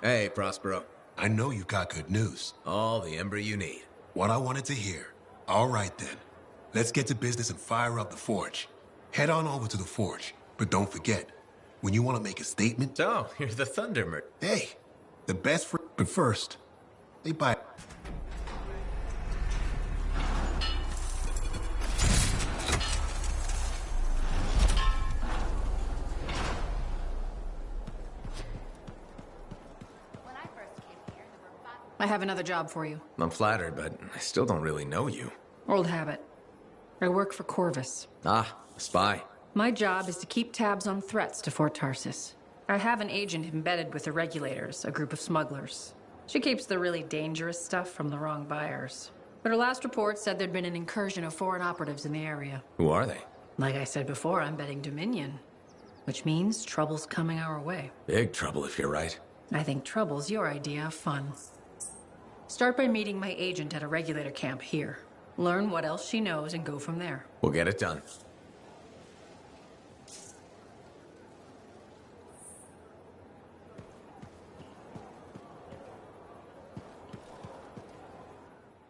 Hey, Prospero. I know you got good news. All the ember you need. What I wanted to hear. All right, then. Let's get to business and fire up the forge. Head on over to the forge. But don't forget, when you want to make a statement... So, you're the Thundermer. Hey, the best for... But first, they buy... I have another job for you. I'm flattered, but I still don't really know you. Old habit. I work for Corvus. Ah, a spy. My job is to keep tabs on threats to Fort Tarsis. I have an agent embedded with the Regulators, a group of smugglers. She keeps the really dangerous stuff from the wrong buyers. But her last report said there'd been an incursion of foreign operatives in the area. Who are they? Like I said before, I'm betting Dominion. Which means trouble's coming our way. Big trouble if you're right. I think trouble's your idea of fun. Start by meeting my agent at a Regulator camp here. Learn what else she knows and go from there. We'll get it done.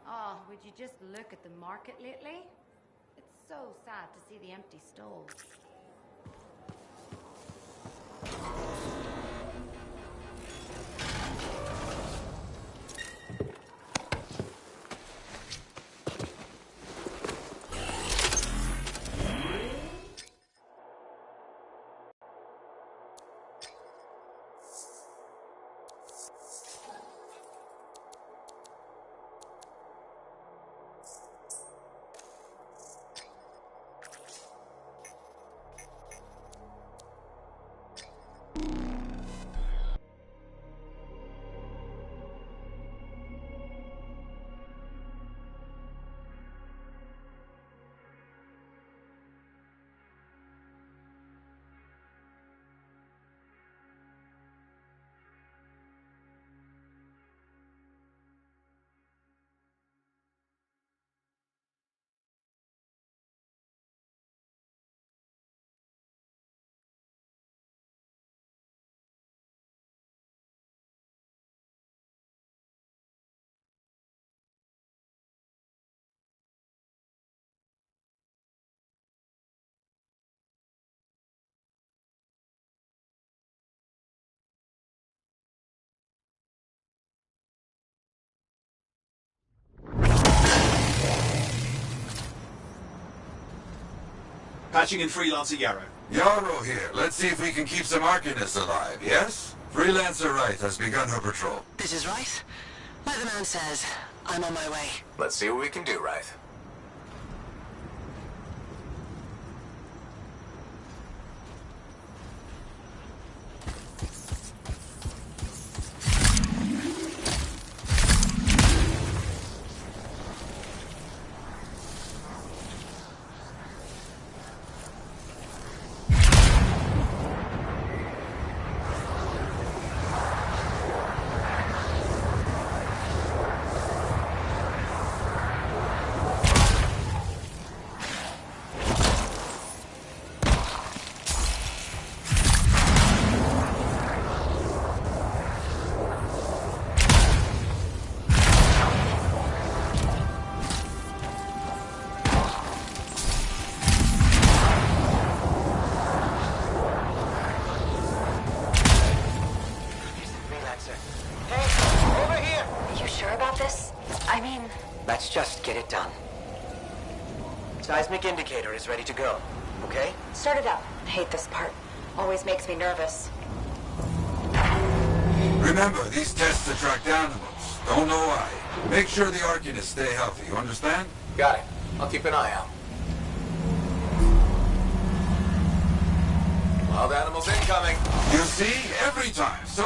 Oh, would you just look at the market lately? It's so sad to see the empty stalls. Patching in Freelancer Yarrow. Yarrow here. Let's see if we can keep some Arcanists alive, yes? Freelancer Wright has begun her patrol. This is Wright. Like the man says, I'm on my way. Let's see what we can do, Wright. Let's just get it done. Seismic indicator is ready to go, okay? Start it up. I hate this part. Always makes me nervous. Remember, these tests attract animals. Don't know why. Make sure the Arcanists stay healthy, you understand? Got it. I'll keep an eye out. Wild animals incoming. You see? Every time. So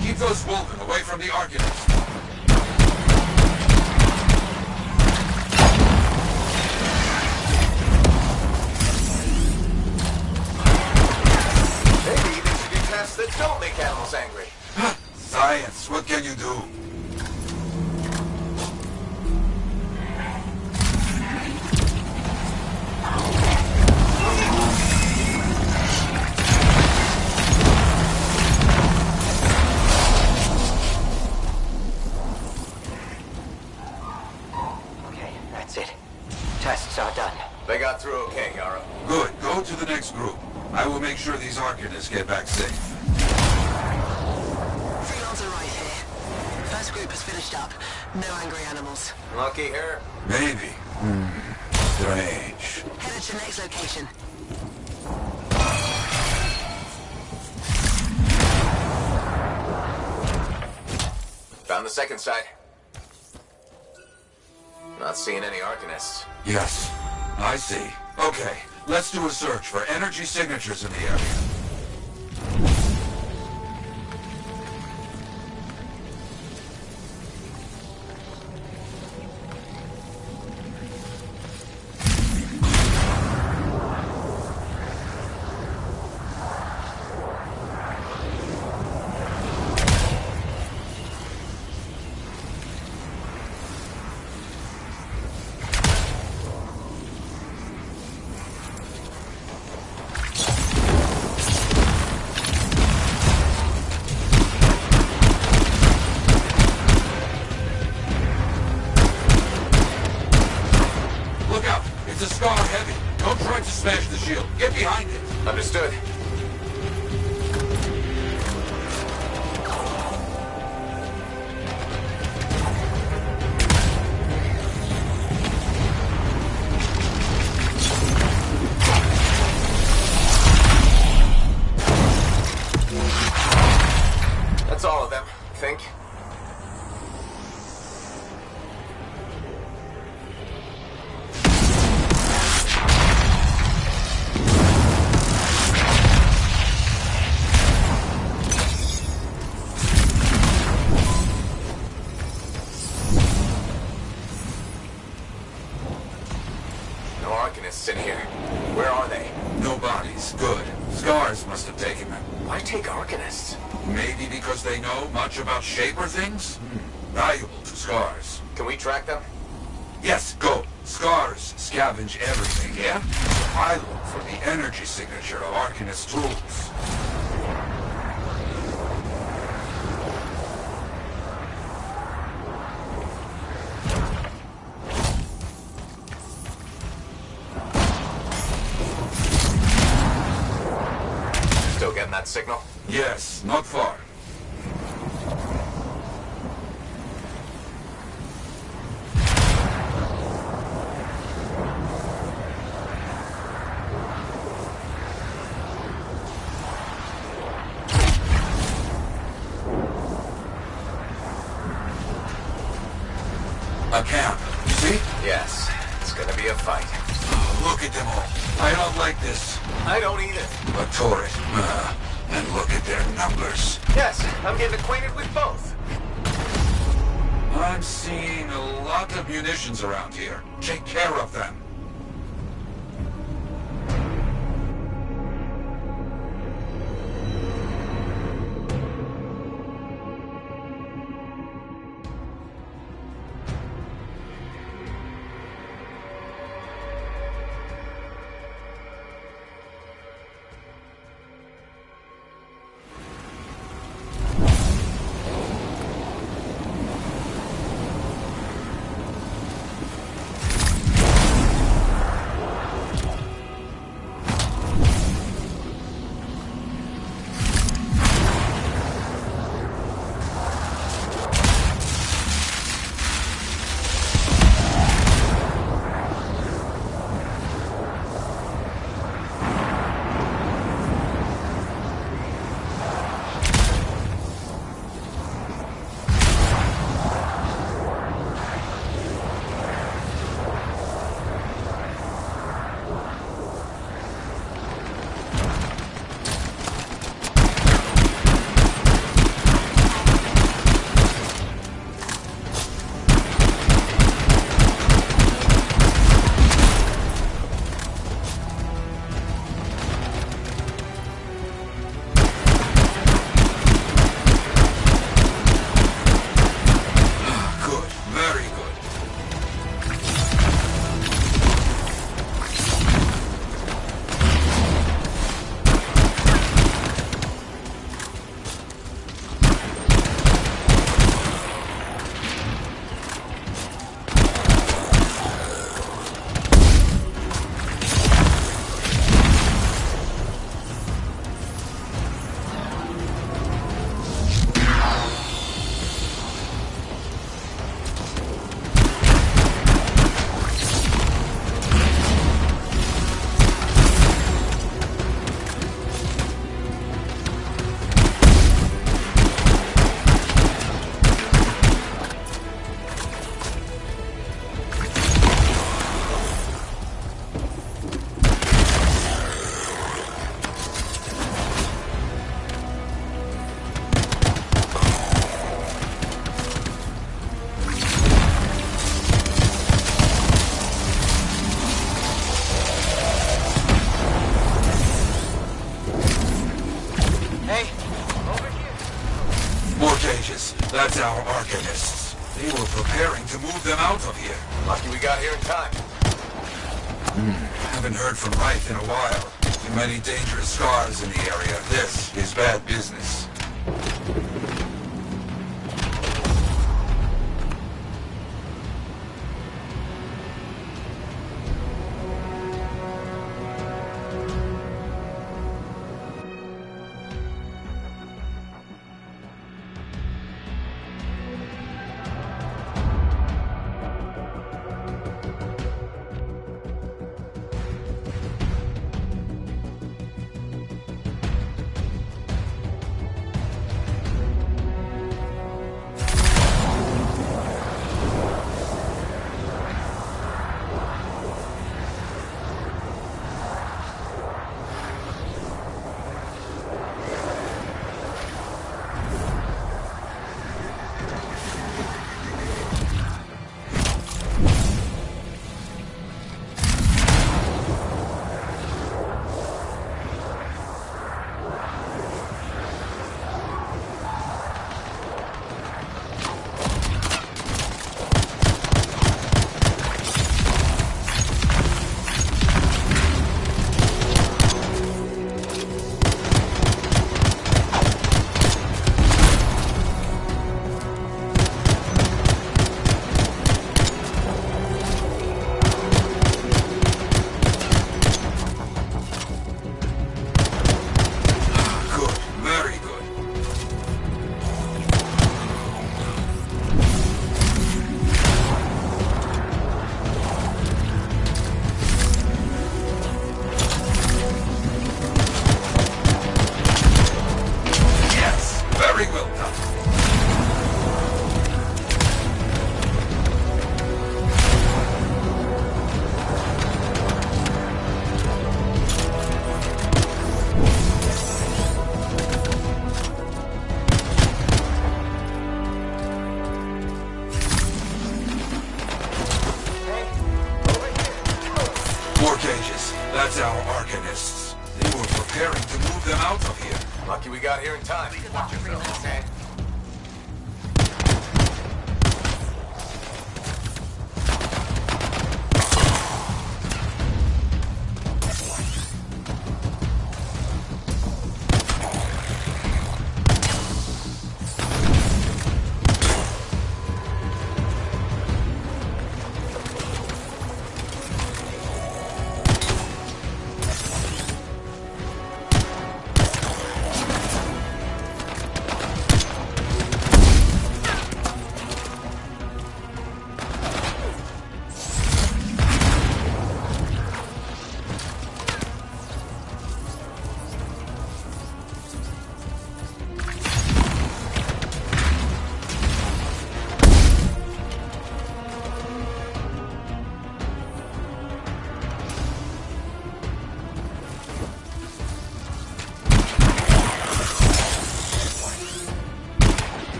keep those wolven away from the Arcanists. Maybe they should do tests that don't make animals angry. Science, what can you do? Okay, that's it. Tests are done. They got through okay, Yara. Good, go to the next group. I will make sure these Arcanists get back safe. Freelancer right here. First group has finished up. No angry animals. Lucky her. Maybe. Strange. Headed to next location. Found the second site. Not seeing any Arcanists. Yes, I see. Okay, let's do a search for energy signatures in the area. It's a Scar heavy. Don't try to smash the shield. Get behind it. Understood. That's all of them, I think. No Arcanists in here. Where are they? No bodies. Good. Scars must have taken them. Why take Arcanists? Maybe because they know much about Shaper things? Valuable to Scars. Can we track them? Yes, go. Scars scavenge everything, yeah? I look for the energy signature of Arcanist tools. Still getting that signal? Yes, not far. A camp, you see? Yes. It's gonna be a fight. Look at them all. I don't like this. I don't either. A turret. And look at their numbers. Yes, I'm getting acquainted with both. I'm seeing a lot of munitions around here. Take care of them. That's our Arcanists. They were preparing to move them out of here. Lucky we got here in time. Haven't heard from Wraith in a while. Too many dangerous scars in the area. This is bad business. That's our Arcanists. They were preparing to move them out of here. Lucky we got here in time. Watch yourself, okay?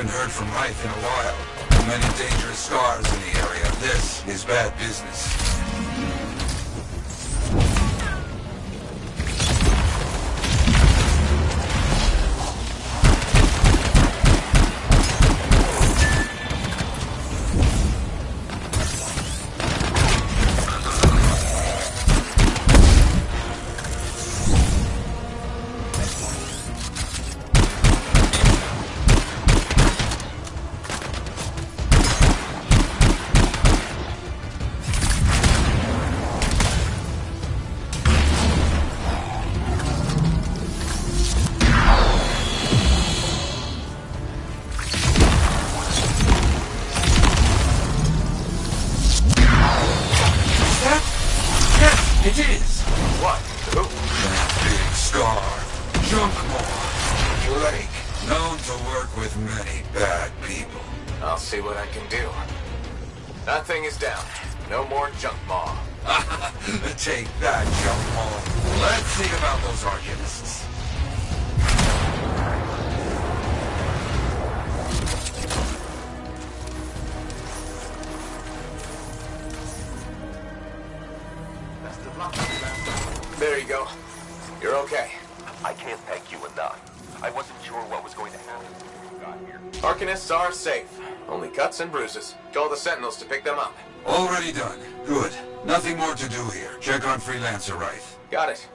Heard from Wraith in a while. Too many dangerous scars in the area. This is bad business. It is! What? Who? That big scar. Junkmaw. Blake. Known to work with many bad people. I'll see what I can do. That thing is down. No more junk maw. Take that, Junkmaw. Let's see about those Arcanists. Best of There you go. You're okay. I can't thank you enough. I wasn't sure what was going to happen when you got here. Arcanists are safe. Only cuts and bruises. Call the Sentinels to pick them up. Already done. Good. Nothing more to do here. Check on Freelancer Wright. Got it.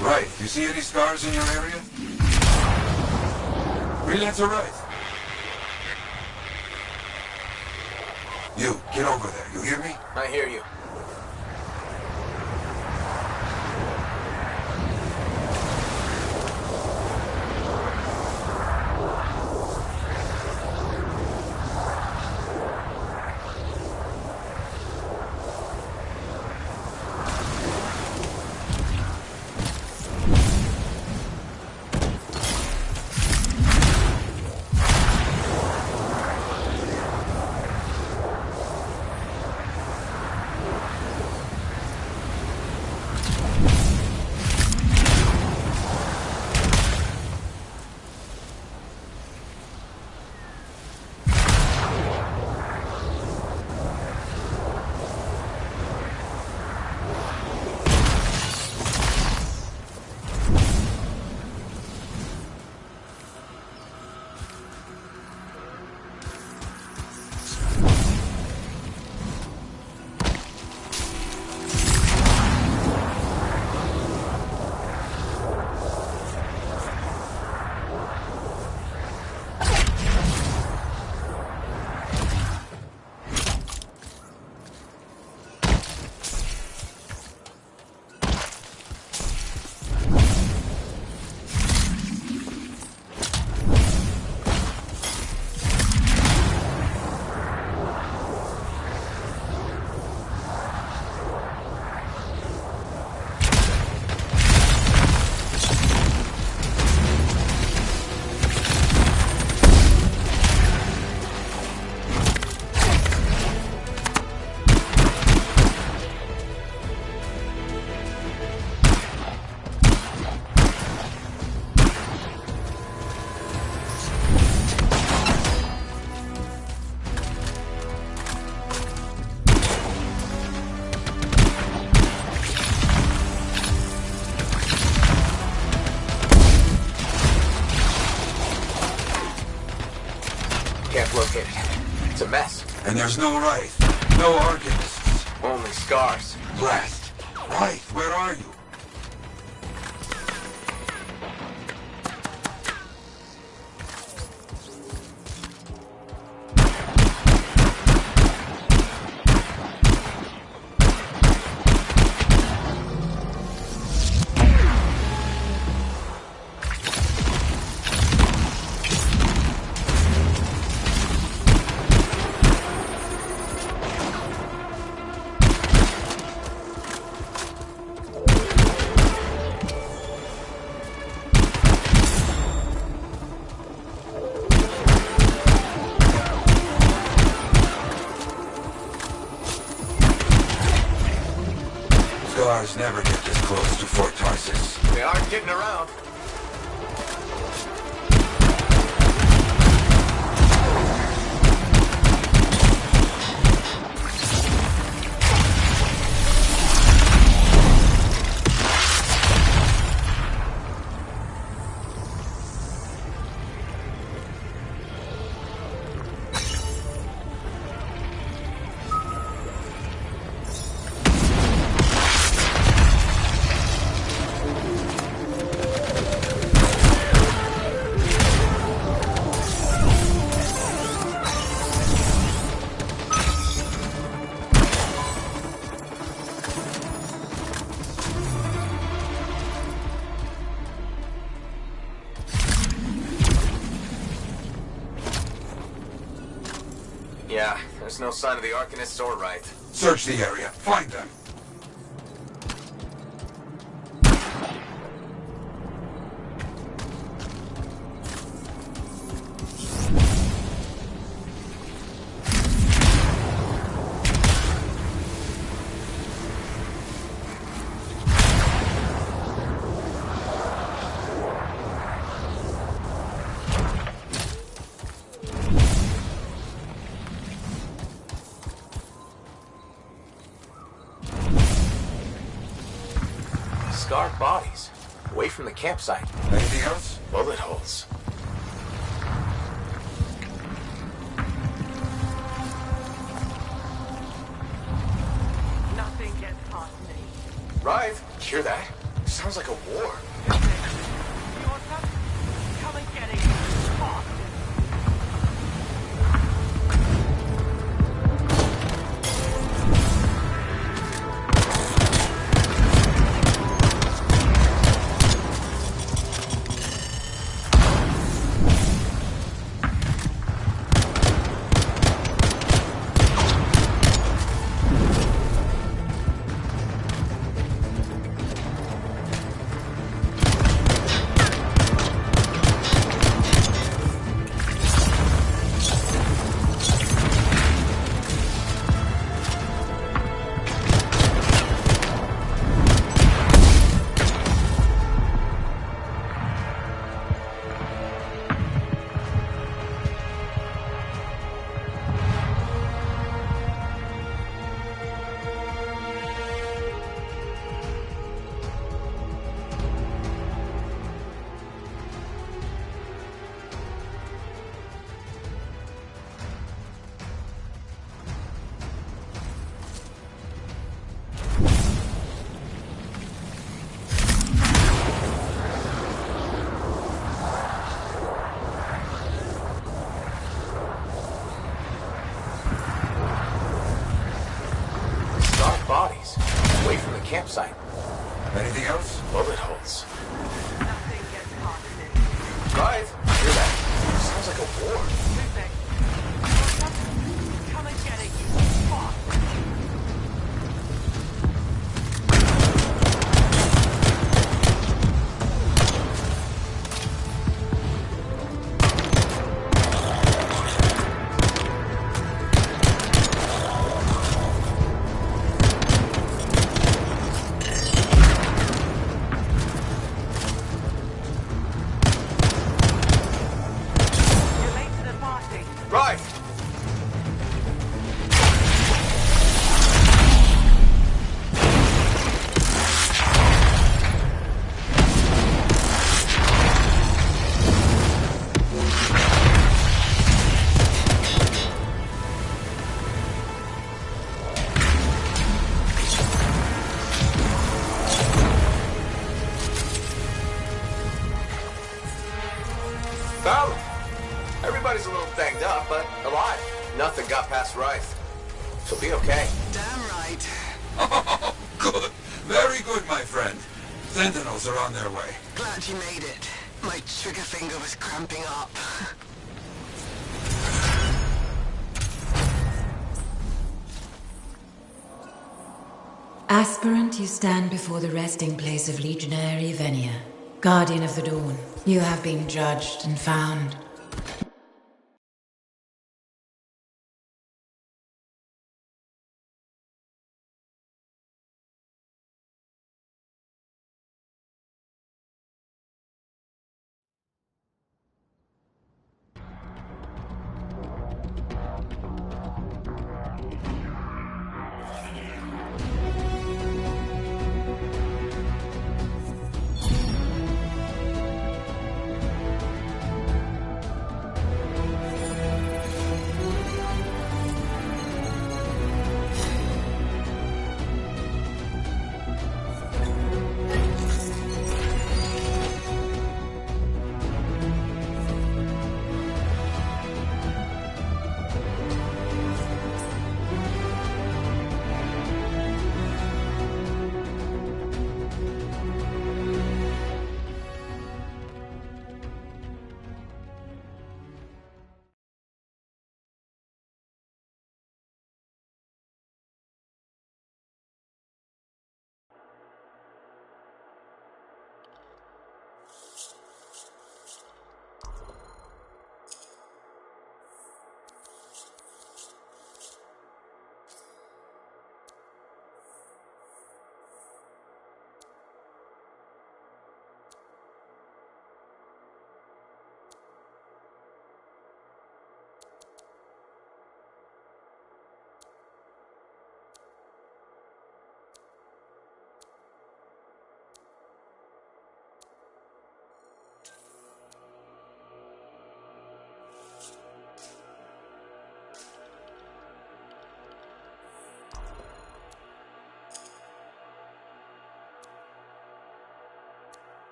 Right. You see any scars in your area? Freelancer Wright. You, get over there. You hear me? I hear you. Can't locate it. It's a mess. And there's no Wright. No Arcanists. Only scars. Blast. Wright, where are you? Scars never get this close to Fort Tarsis. They aren't getting around. Yeah, there's no sign of the Arcanists or Wright. Search the area. Find them. Scarred bodies. Away from the campsite. Anything else? Bullet holes. Nothing gets past me. Rive, hear that? Sounds like a war. You want some? Come and get it. Fast. Bodies. Away from the campsite. Anything else? Bullet holes. Nothing gets past me. Rive, hear that? Sounds like a war. Move back. You want some? Come and get it. Fast. You're late to the party. Rive! Found him. Everybody's a little banged up, but alive. Nothing got past Rife. She'll be okay. Damn right. Oh, good. Very good, my friend. Sentinels are on their way. Glad you made it. My trigger finger was cramping up. Aspirant, you stand before the resting place of Legionary Venia, Guardian of the Dawn. You have been judged and found.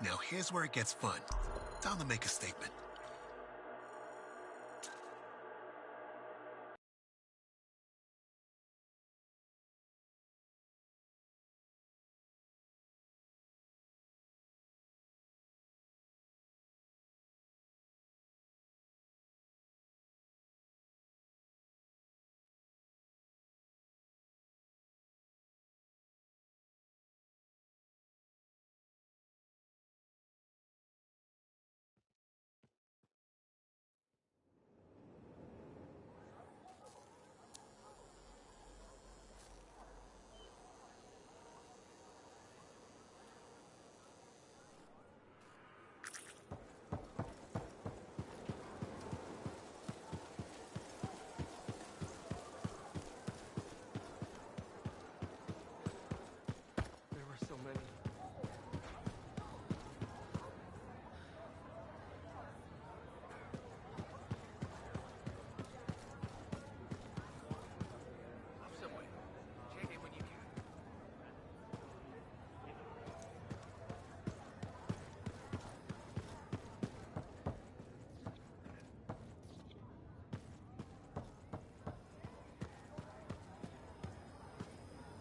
Now here's where it gets fun. Time to make a statement.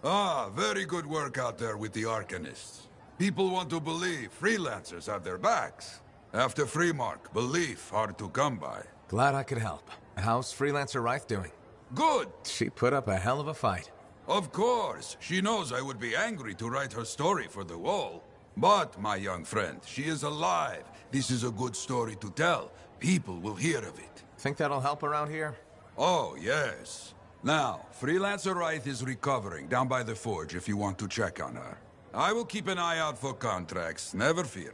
Ah, very good work out there with the Arcanists. People want to believe freelancers have their backs. After Freemark, belief hard to come by. Glad I could help. How's Freelancer Reith doing? Good! She put up a hell of a fight. Of course, she knows I would be angry to write her story for the wall. But, my young friend, she is alive. This is a good story to tell. People will hear of it. Think that'll help around here? Oh, yes. Now, Freelancer Reith is recovering down by the forge if you want to check on her. I will keep an eye out for contracts, never fear.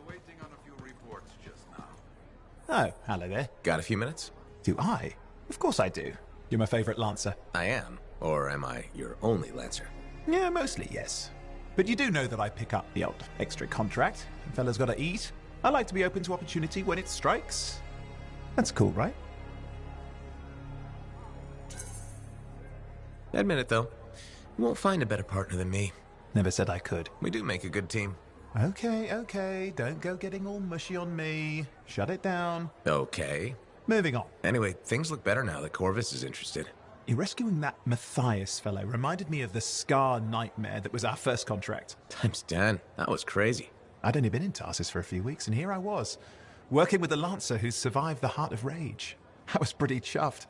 Waiting on a few reports just now. Oh, hello there. Got a few minutes? Do I? Of course I do. You're my favorite Lancer. I am. Or am I your only Lancer? Yeah, mostly, yes. But you do know that I pick up the odd extra contract. Fella's gotta eat. I like to be open to opportunity when it strikes. That's cool, right? Admit it, though. You won't find a better partner than me. Never said I could. We do make a good team. Okay. Don't go getting all mushy on me. Shut it down. Okay. Moving on. Anyway, things look better now that Corvus is interested. You rescuing that Matthias fellow reminded me of the Scar nightmare that was our first contract. Times 10. That was crazy. I'd only been in Tarsus for a few weeks, and here I was, working with a Lancer who's survived the Heart of Rage. I was pretty chuffed.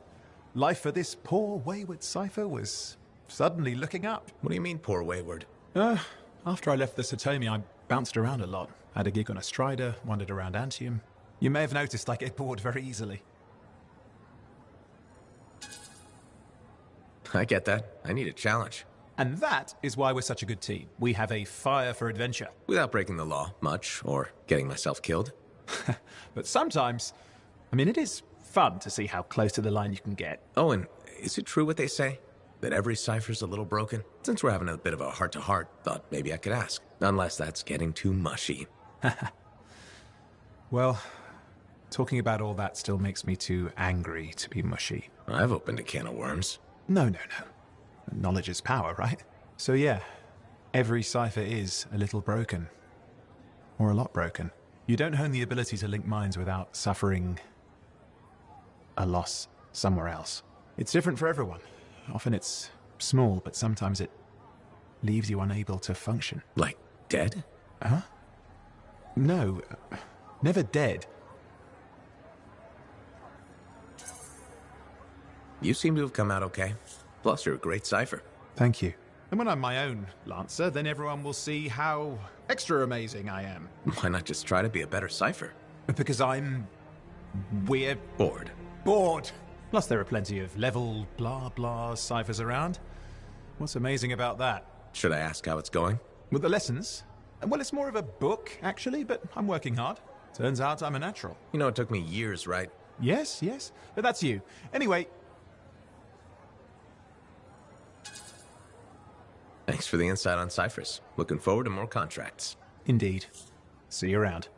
Life for this poor, wayward cipher was suddenly looking up. What do you mean, poor wayward? After I left the Satomi, I bounced around a lot. Had a gig on a Strider, wandered around Anthem. You may have noticed I get bored very easily. I get that. I need a challenge. And that is why we're such a good team. We have a fire for adventure. Without breaking the law much, or getting myself killed. But sometimes, it is fun to see how close to the line you can get. Oh, and is it true what they say? That every cipher's a little broken? Since we're having a bit of a heart-to-heart, thought maybe I could ask. Unless that's getting too mushy. Well, talking about all that still makes me too angry to be mushy. I've opened a can of worms. No. Knowledge is power, right? So yeah, every cipher is a little broken. Or a lot broken. You don't hone the ability to link minds without suffering a loss somewhere else. It's different for everyone. Often it's small, but sometimes it leaves you unable to function. Like dead? Huh? No, never dead. You seem to have come out okay. Plus, you're a great cipher. Thank you. And when I'm my own Lancer, then everyone will see how extra amazing I am. Why not just try to be a better cipher? Because we're bored. Bored! Plus there are plenty of level blah blah ciphers around. What's amazing about that? Should I ask how it's going? With the lessons? Well, it's more of a book, actually, but I'm working hard. Turns out I'm a natural. You know, it took me years, right? Yes. But that's you. Anyway... Thanks for the insight on ciphers. Looking forward to more contracts. Indeed. See you around.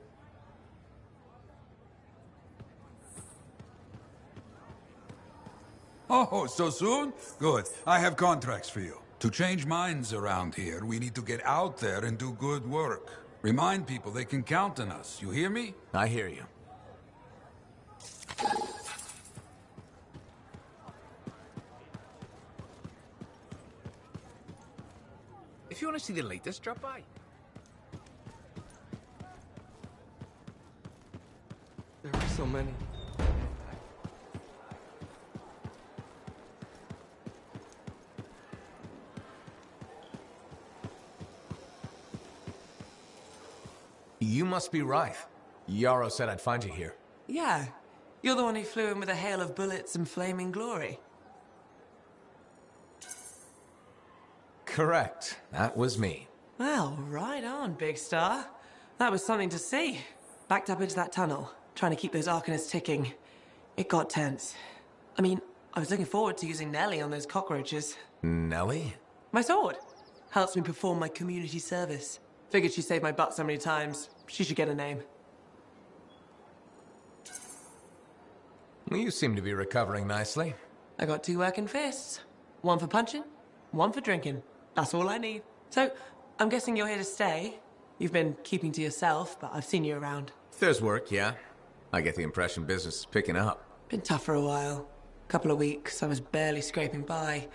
Oh, so soon? Good. I have contracts for you. To change minds around here, we need to get out there and do good work. Remind people they can count on us. You hear me? I hear you. If you want to see the latest, drop by. There are so many. You must be Reith. Yarrow said I'd find you here. Yeah. You're the one who flew in with a hail of bullets and flaming glory. Correct. That was me. Well, right on, Big Star. That was something to see. Backed up into that tunnel, trying to keep those Arcanists ticking. It got tense. I mean, I was looking forward to using Nellie on those cockroaches. Nellie? My sword. Helps me perform my community service. Figured she saved my butt so many times. She should get a name. You seem to be recovering nicely. I got 2 working fists. 1 for punching, 1 for drinking. That's all I need. So, I'm guessing you're here to stay. You've been keeping to yourself, but I've seen you around. If there's work, yeah. I get the impression business is picking up. Been tough for a while. Couple of weeks, I was barely scraping by.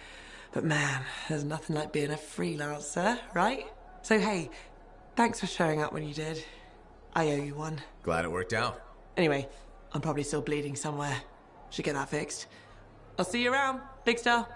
But man, there's nothing like being a freelancer, right? So hey, thanks for showing up when you did. I owe you one. Glad it worked out. Anyway, I'm probably still bleeding somewhere. Should get that fixed. I'll see you around, Big Star.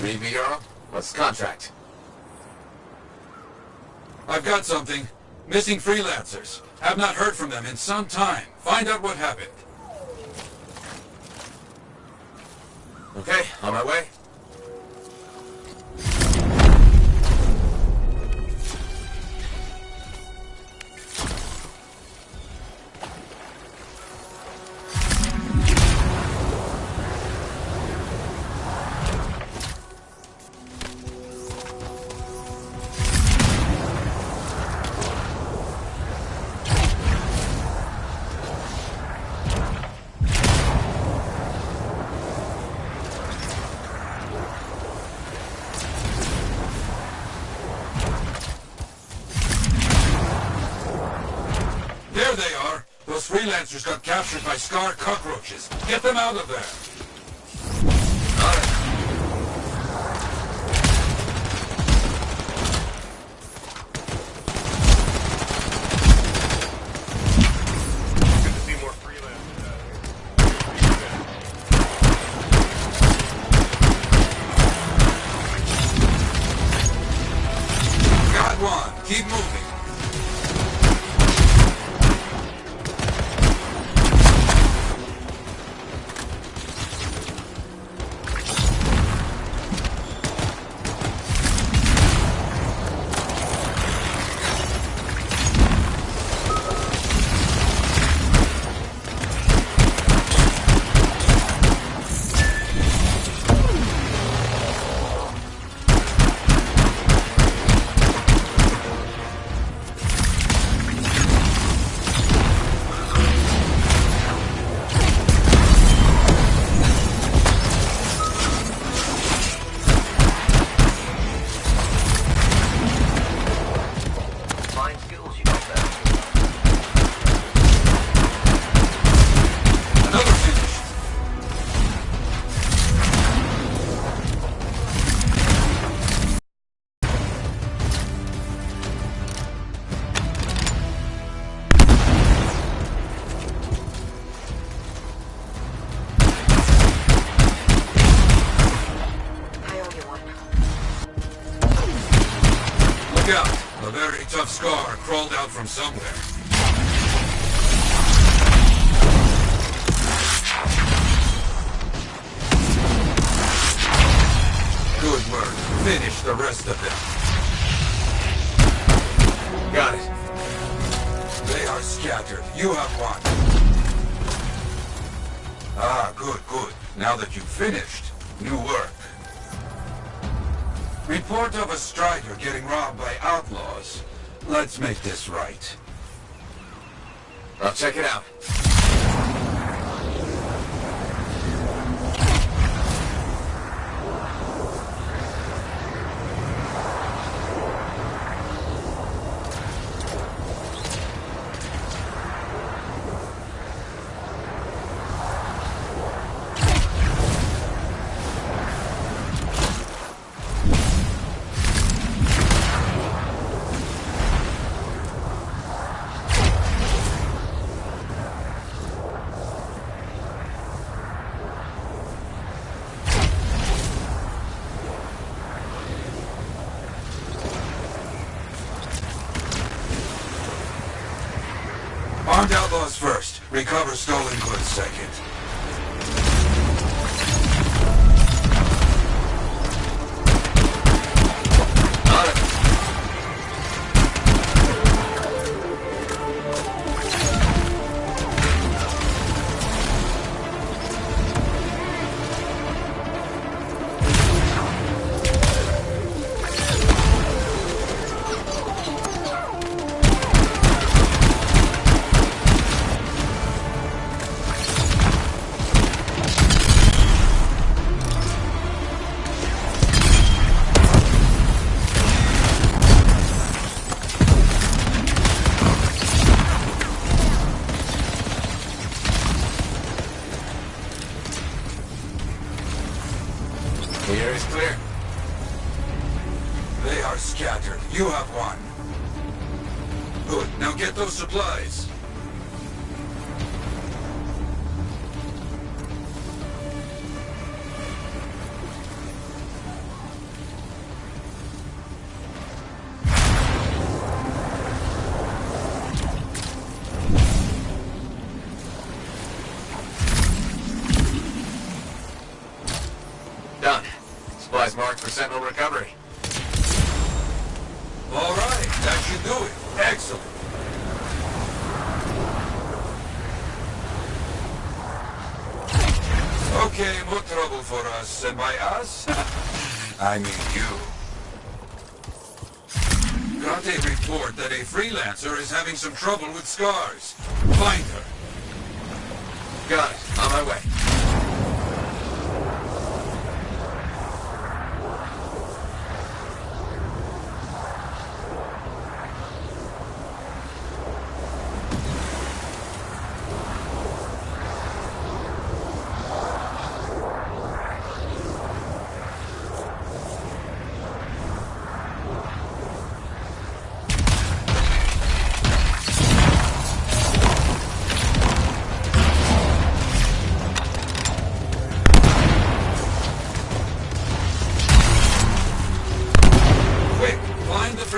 Read me, Yarrow? What's the contract? I've got something. Missing freelancers. Have not heard from them in some time. Find out what happened. Okay, on my way. freelancers got captured by Scar cockroaches. Get them out of there. Got it. Good to see more freelancers out here. Got one. Keep moving. A very tough Scar crawled out from somewhere. Good work. Finish the rest of them. Got it. They are scattered. You have one. Ah, good, good. Now that you've finished, new work. Report of a strider getting robbed by outlaws. Let's make this right. I'll check it out. Armed outlaws first. Recover stolen goods second. The area's clear. They are scattered. You have one. Good. Now get those supplies. Done. Supplies marked for Sentinel recovery. All right. That should do it. Excellent. Okay, more trouble for us. And by us, I mean you. Got a report that a freelancer is having some trouble with scars. Find her. Got it. On my way.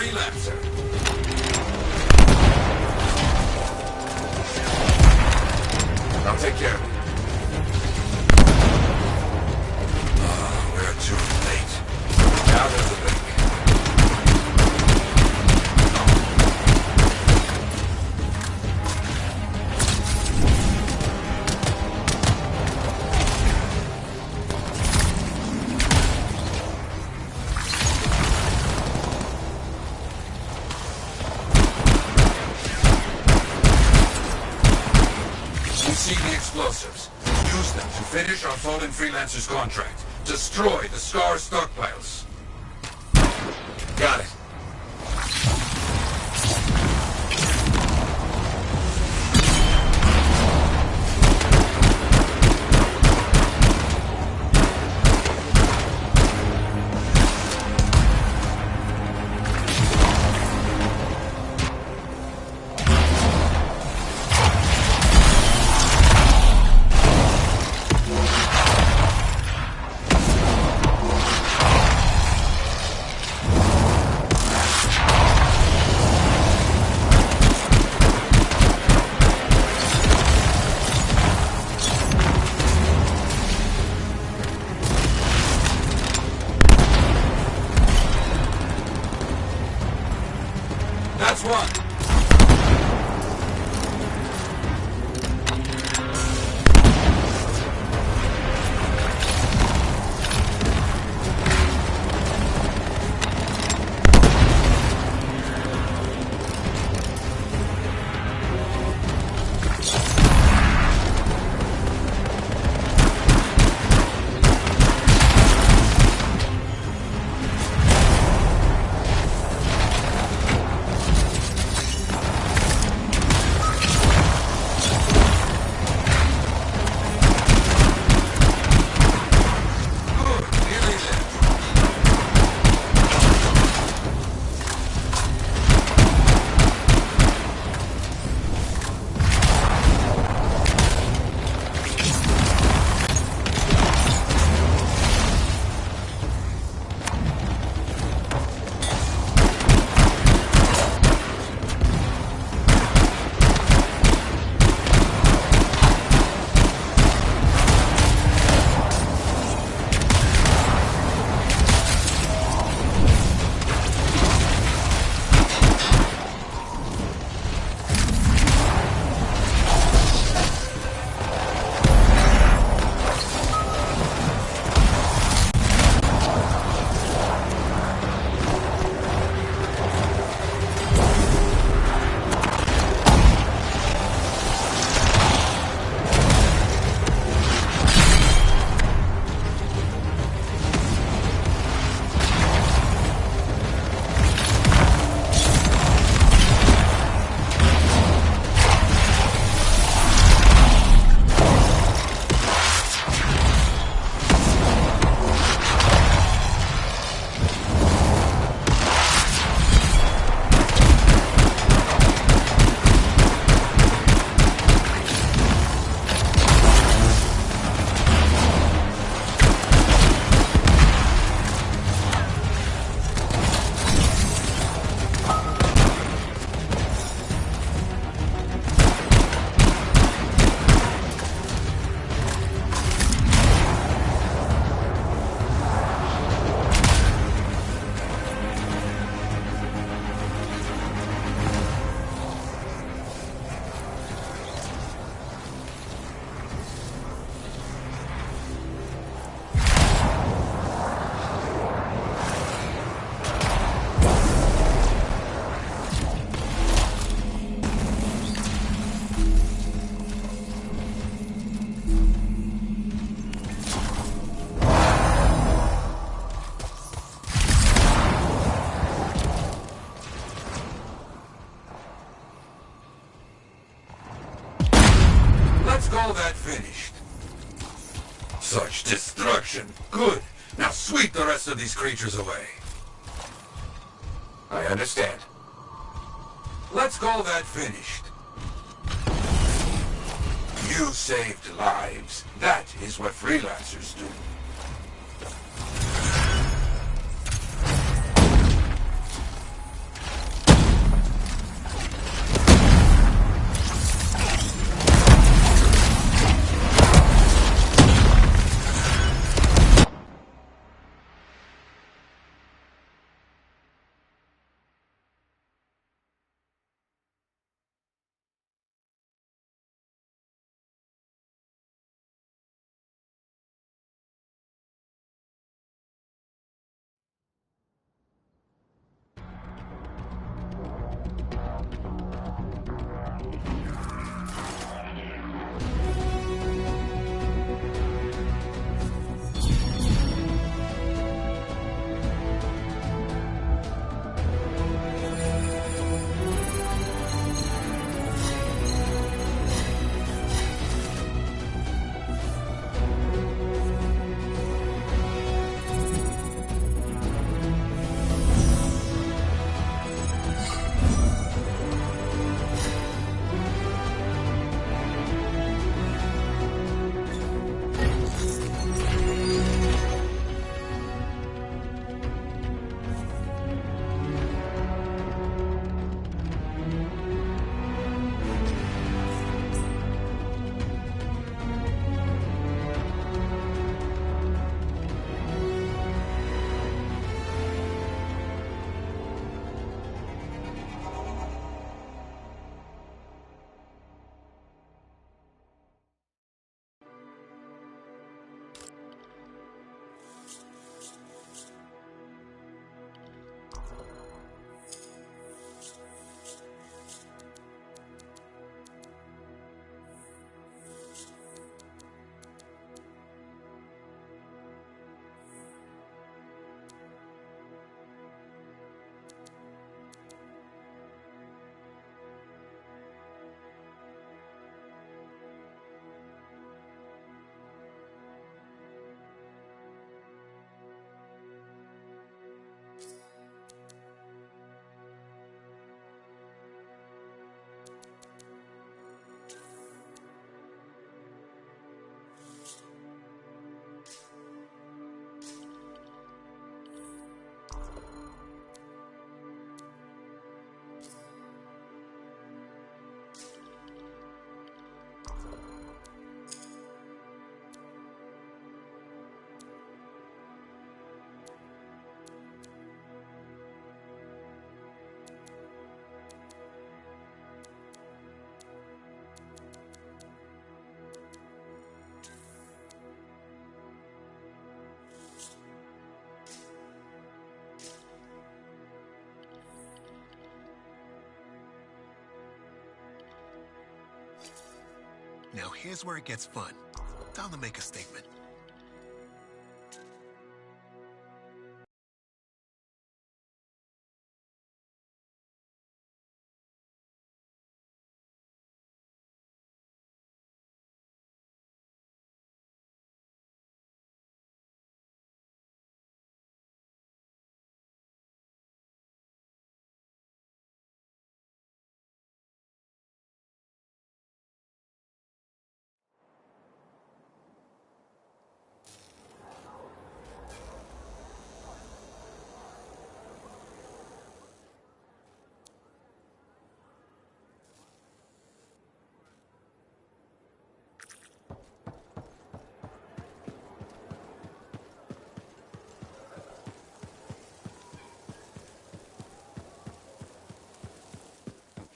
freelancer. I'll take care of it. We're too late. Now there's a leak. Explosives. Use them to finish our fallen freelancer's contract. Destroy the Scar stockpiles. Got it. That's one. Call that finished. Such destruction. Good. Now sweep the rest of these creatures away. I understand. Let's call that finished. You saved lives. That is what freelancers do. Now here's where it gets fun. Time to make a statement.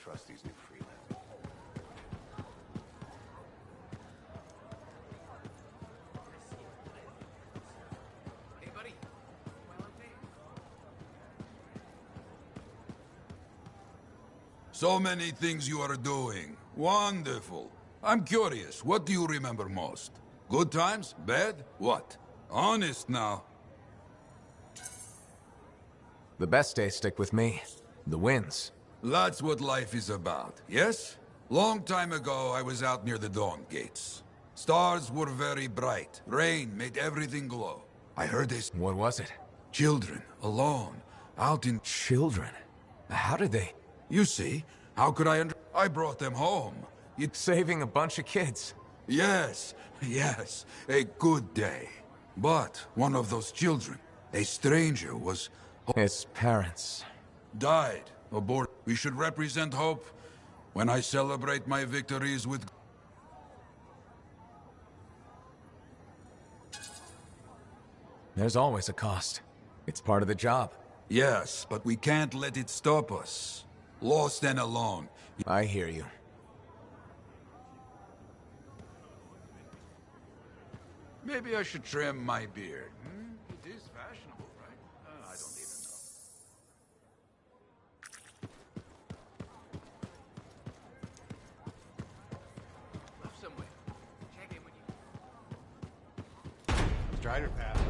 Trust these new freelancers. Hey, buddy. So many things you are doing. Wonderful. I'm curious, what do you remember most? Good times? Bad? What? Honest now. The best days stick with me. The wins. That's what life is about, yes? Long time ago, I was out near the Dawn Gates. Stars were very bright. Rain made everything glow. I heard this. What was it? Children, alone, out in... Children? How did they? You see, how could I brought them home. Saving a bunch of kids. Yes, yes, a good day. But one of those children, a stranger, was... His parents. Died aboard. We should represent hope when I celebrate my victories with... There's always a cost. It's part of the job. Yes, but we can't let it stop us. Lost and alone. I hear you. Maybe I should trim my beard. It is fashionable, right? I don't even know. Left somewhere. Check in when you... Strider path.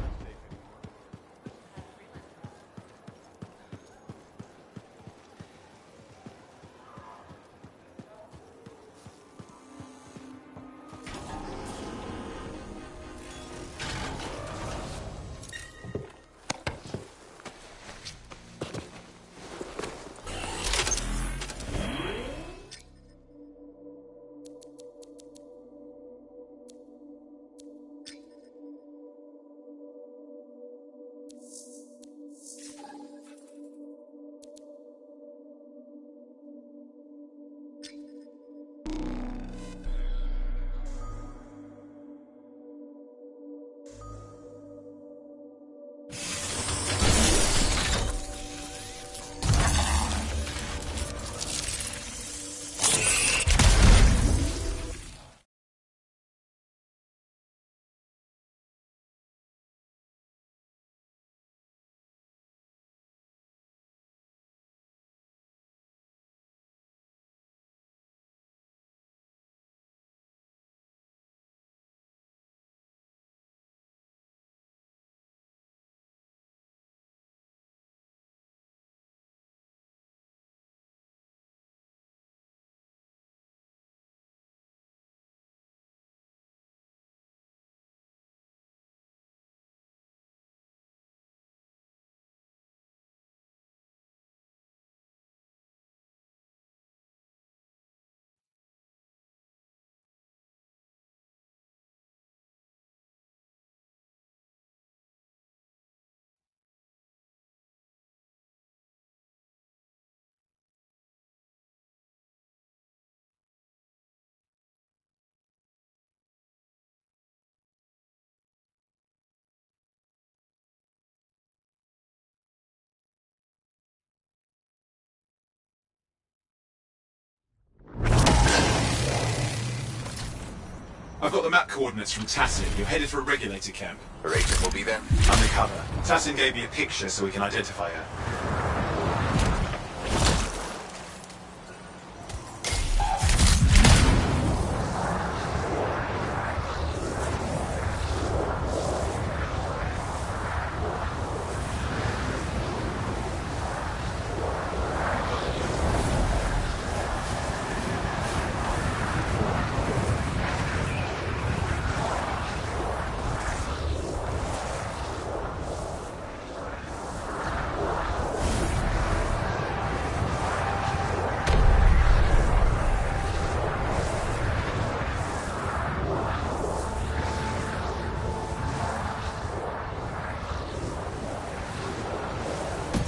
I've got the map coordinates from Tassin. You're headed for a regulator camp. Her agent will be there? Undercover. Tassin gave me a picture so we can identify her.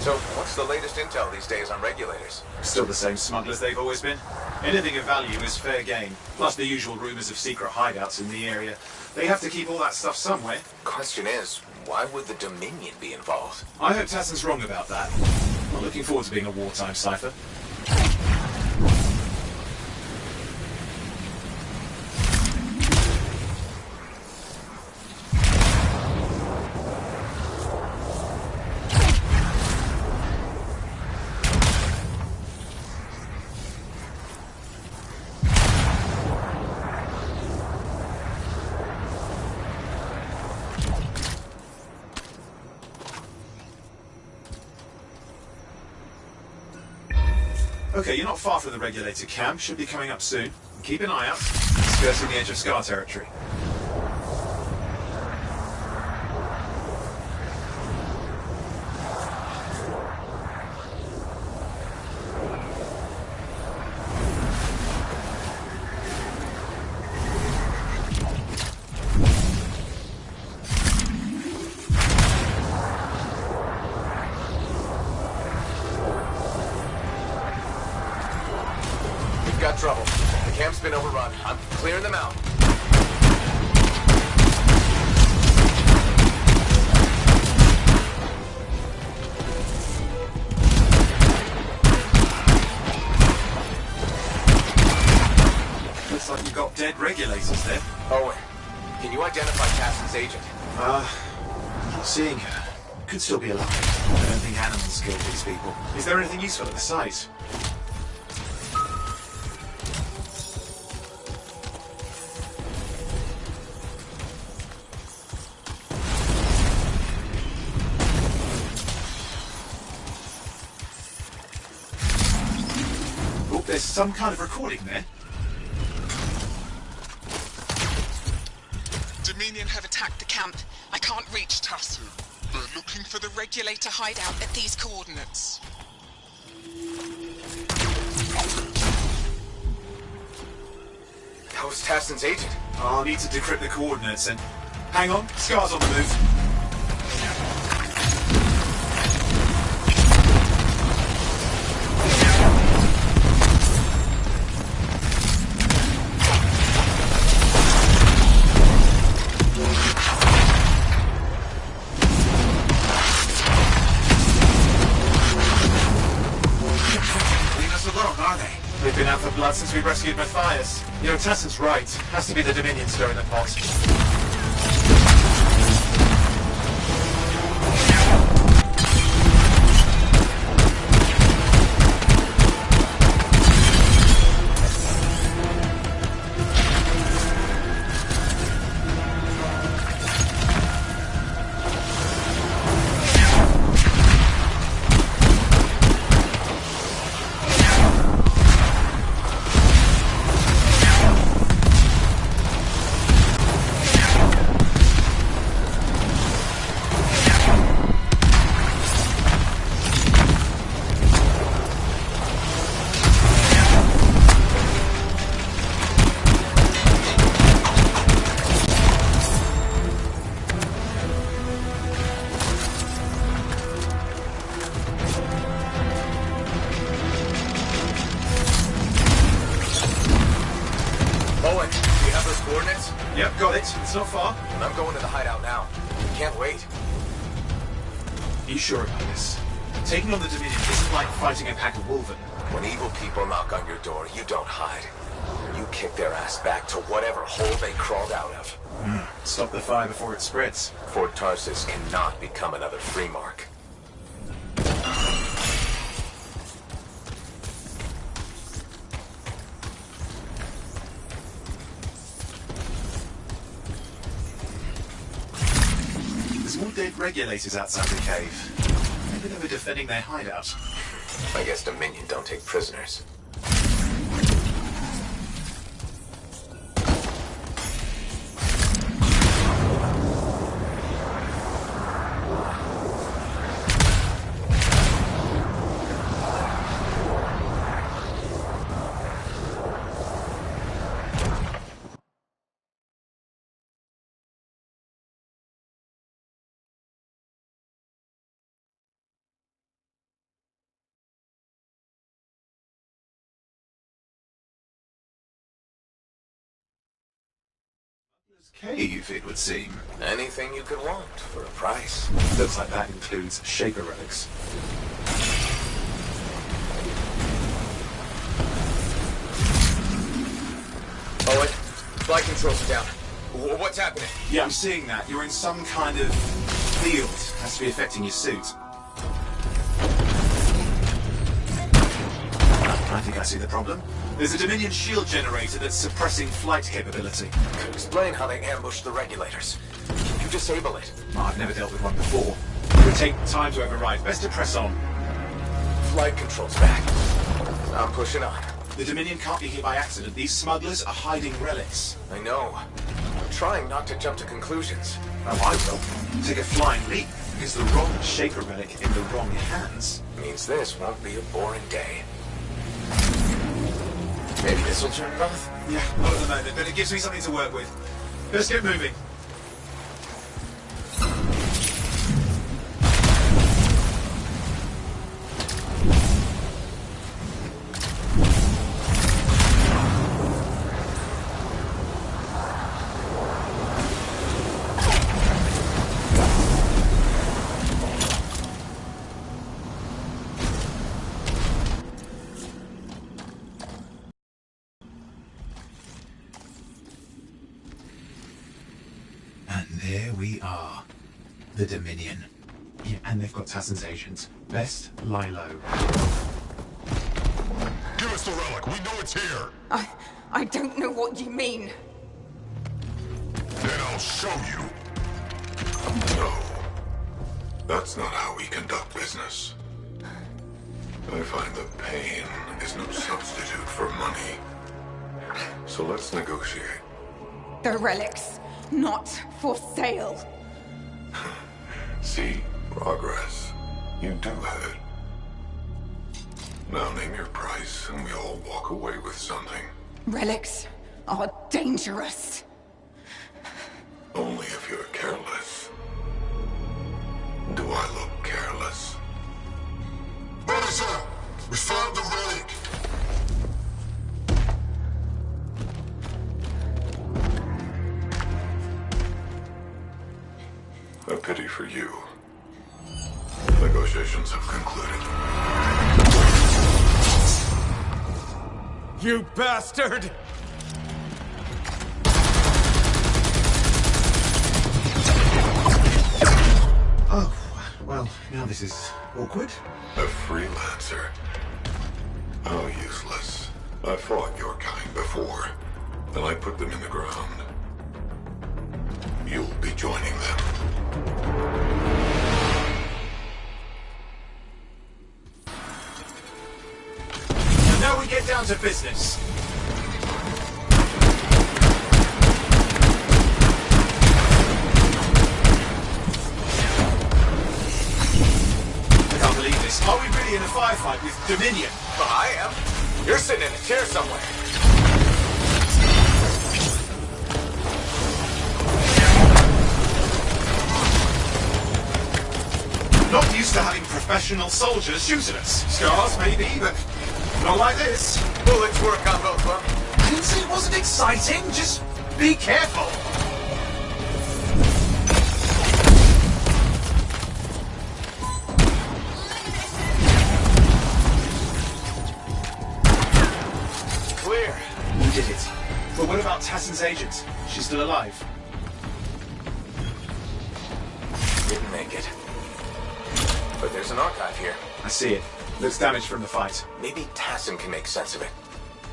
So, what's the latest intel these days on regulators? Still the same smugglers they've always been. Anything of value is fair game, plus the usual rumors of secret hideouts in the area. They have to keep all that stuff somewhere. Question is, why would the Dominion be involved? I hope Tassin's wrong about that. I'm looking forward to being a wartime cipher. Okay, you're not far from the regulator camp. Should be coming up soon. Keep an eye out. Skirting the edge of Scar territory. Got trouble. The camp's been overrun. I'm clearing them out. Looks like you've got dead regulators there. Owen, can you identify Tassin's agent? Not seeing her. Could still be alive. I don't think animals killed these people. Is there anything useful at the site? There's some kind of recording there. Dominion have attacked the camp. I can't reach Tassu. They're looking for the regulator hideout at these coordinates. That was Tassin's agent. I'll need to decrypt the coordinates and... Hang on, Scar's on the move. They've been out for blood since we rescued Matthias. You know, Tassin's right. Has to be the Dominion stirring the pot. Coordinates? Yep, got it. It's not far. I'm going to the hideout now. Can't wait. Are you sure about this? Taking on the Dominion isn't like fighting a pack of wolven. When evil people knock on your door, you don't hide. You kick their ass back to whatever hole they crawled out of. Stop the fire before it spreads. Fort Tarsis cannot become another free mark. There's more dead regulators outside the cave. Maybe they were defending their hideout. I guess Dominion don't take prisoners. Cave, it would seem. Anything you could want for a price. Looks like that includes Shaper relics. Owen, flight controls are down. What's happening? Yeah, I'm seeing that. You're in some kind of field. Has to be affecting your suit. I think I see the problem. There's a Dominion shield generator that's suppressing flight capability. Explain how they ambushed the regulators. You disable it. Oh, I've never dealt with one before. It would take time to override. Best to press on. Flight controls back. I'm pushing on. The Dominion can't be here by accident. These smugglers are hiding relics. I know. I'm trying not to jump to conclusions. Oh, I will. Take a flying leap. Is the wrong Shaper relic in the wrong hands? Means this won't be a boring day. Maybe this will turn it off? Yeah, not at the moment, but it gives me something to work with. Let's get moving. There we are. The Dominion. Yeah, and they've got Tassin's agents. Best lie low. Give us the relic. We know it's here. I don't know what you mean. Then I'll show you. No. That's not how we conduct business. I find that pain is no substitute for money. So let's negotiate. The relics. Not for sale. See, progress. You do have it. Now name your price, and we all walk away with something. Relics are dangerous. Only if you're careless. Do I look careless? Officer, we found the relic. A pity for you. Negotiations have concluded. You bastard! Oh, well, now this is awkward. A freelancer. How useless. I fought your kind before, and I put them in the ground. You'll be joining them. And now we get down to business. I can't believe this. Are we really in a firefight with Dominion? Well, I am. You're sitting in a chair somewhere. Not used to having professional soldiers shoot at us. Scars, maybe, but not like this. Bullets work on both of them. I didn't say it wasn't exciting. Just be careful. Clear. We did it. But what about Tassin's agent? She's still alive. Didn't make it. But there's an archive here. I see it. Looks damaged from the fight. Maybe Tassin can make sense of it.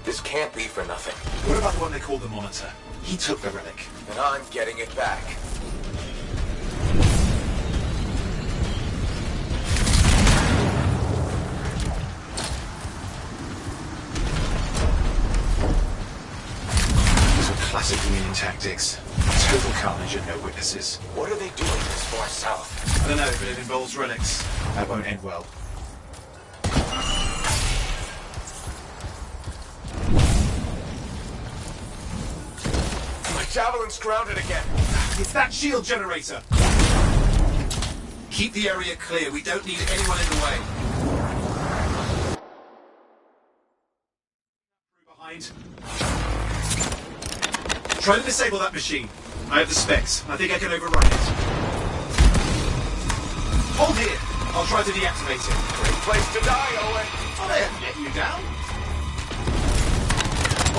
This can't be for nothing. What about the one they call the Monitor? He took the relic. And I'm getting it back. These are classic Dominion tactics. Total carnage and no witnesses. What are they doing this far south? I don't know, but it involves relics. That won't end well. My javelin's grounded again. It's that shield generator. Keep the area clear. We don't need anyone in the way. Behind. Try to disable that machine. I have the specs. I think I can override it. Hold here. I'll try to deactivate it. Great place to die, Owen. Oh, they haven't let you down.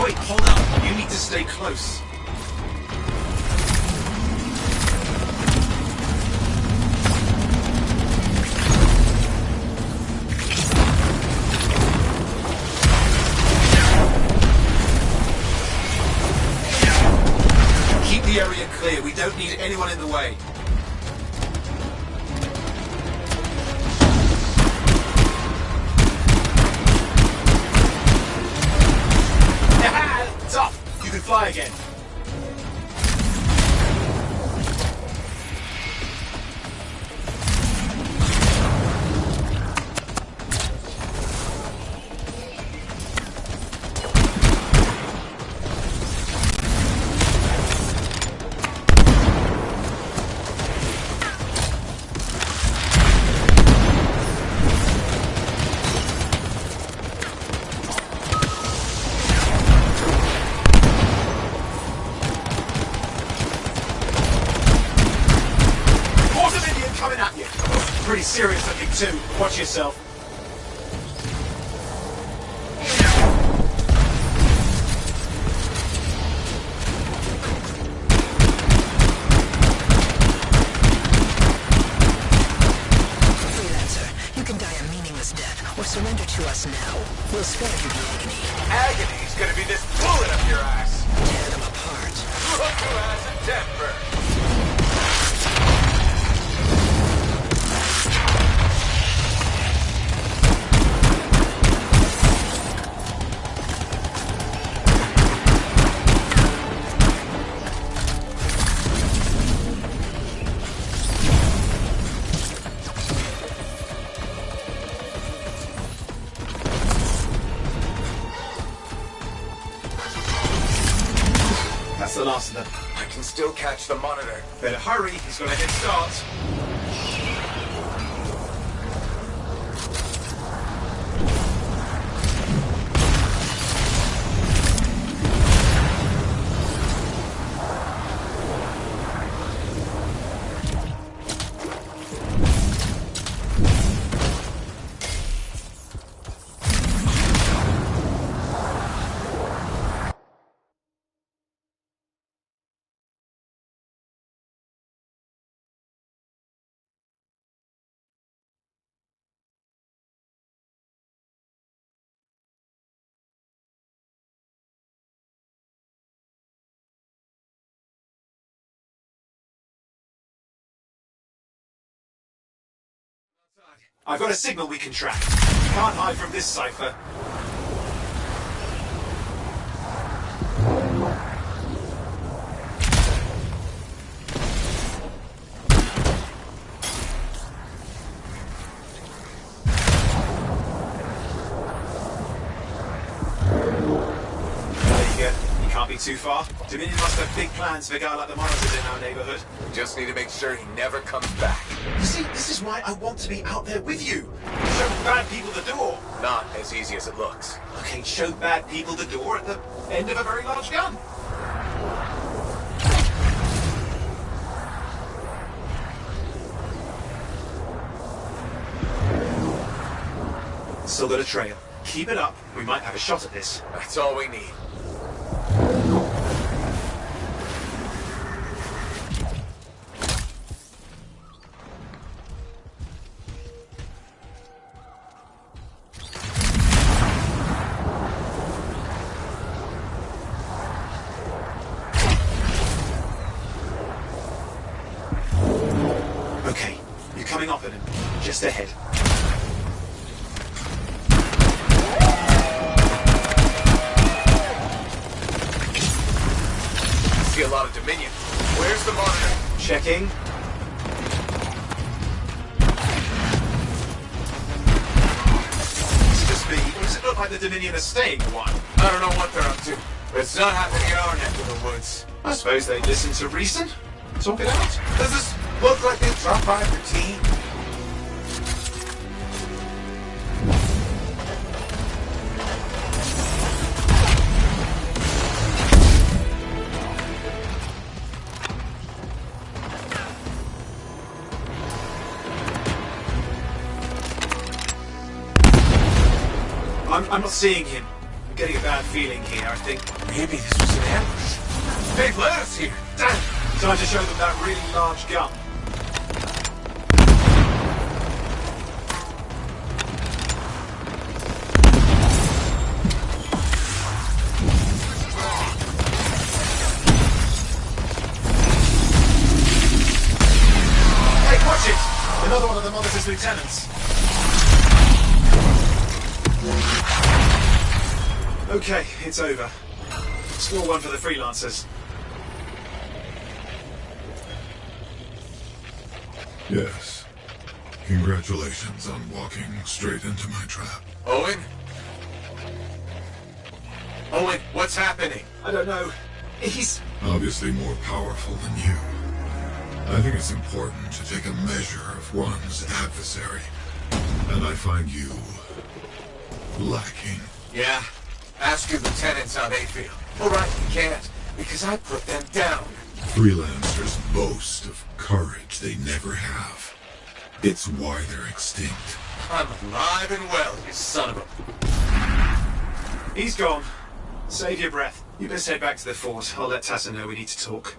Wait, hold up. You need to stay close. Keep the area clear. We don't need anyone in the way. Tough! You can fly again. Pretty serious looking too. Watch yourself. Freelancer, you can die a meaningless death, or surrender to us now. We'll spare you the agony. Agony's gonna be this bullet up your ass. Tear them apart. Look who has a temper. That's the last of them. I can still catch the monitor. Better hurry, he's got a head start. I've got a signal we can track. You can't hide from this cipher. You can't be too far. Dominion must have big plans for a guy like the monitors in our neighborhood. We just need to make sure he never comes back. You see, this is why I want to be out there with you. Show bad people the door. Not as easy as it looks. Okay, show bad people the door at the end of a very large gun. Still got a trail. Keep it up. We might have a shot at this. That's all we need. Okay, you're coming up at him. Just ahead. See a lot of Dominion. Where's the monitor? Checking. Just be. Does it look like the Dominion are staying a while? I don't know what they're up to, but it's not happening in our neck of the woods. I suppose they listen to reason. Talk it out. Does this look like they dropped by for tea? I'm not seeing him. I'm getting a bad feeling here, I think. Maybe this was an ambush. They've led us here. Damn! Time to show them that really large gun. Hey, watch it! Another one of the Monitor's lieutenants. Okay, it's over. Score one for the freelancers. Yes. Congratulations on walking straight into my trap. Owen? Owen, what's happening? I don't know. He's... Obviously more powerful than you. I think it's important to take a measure of one's adversary. And I find you... lacking. Yeah? Ask your lieutenants how they feel. All right, you can't, because I put them down. Freelancers boast of courage they never have. It's why they're extinct. I'm alive and well, you son of a... He's gone. Save your breath. You best head back to the fort. I'll let Tassa know we need to talk.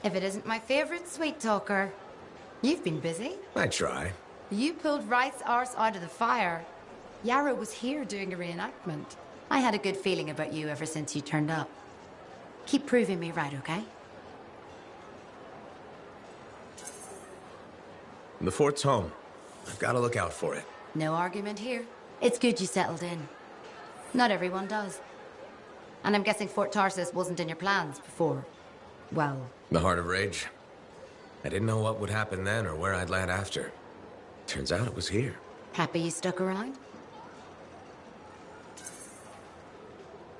If it isn't my favorite sweet talker. You've been busy. I try. You pulled Wright's arse out of the fire. Yarrow was here doing a reenactment. I had a good feeling about you ever since you turned up. Keep proving me right, okay? The fort's home. I've got to look out for it. No argument here. It's good you settled in. Not everyone does. And I'm guessing Fort Tarsis wasn't in your plans before. Well... The Heart of Rage. I didn't know what would happen then or where I'd land after. Turns out it was here. Happy you stuck around?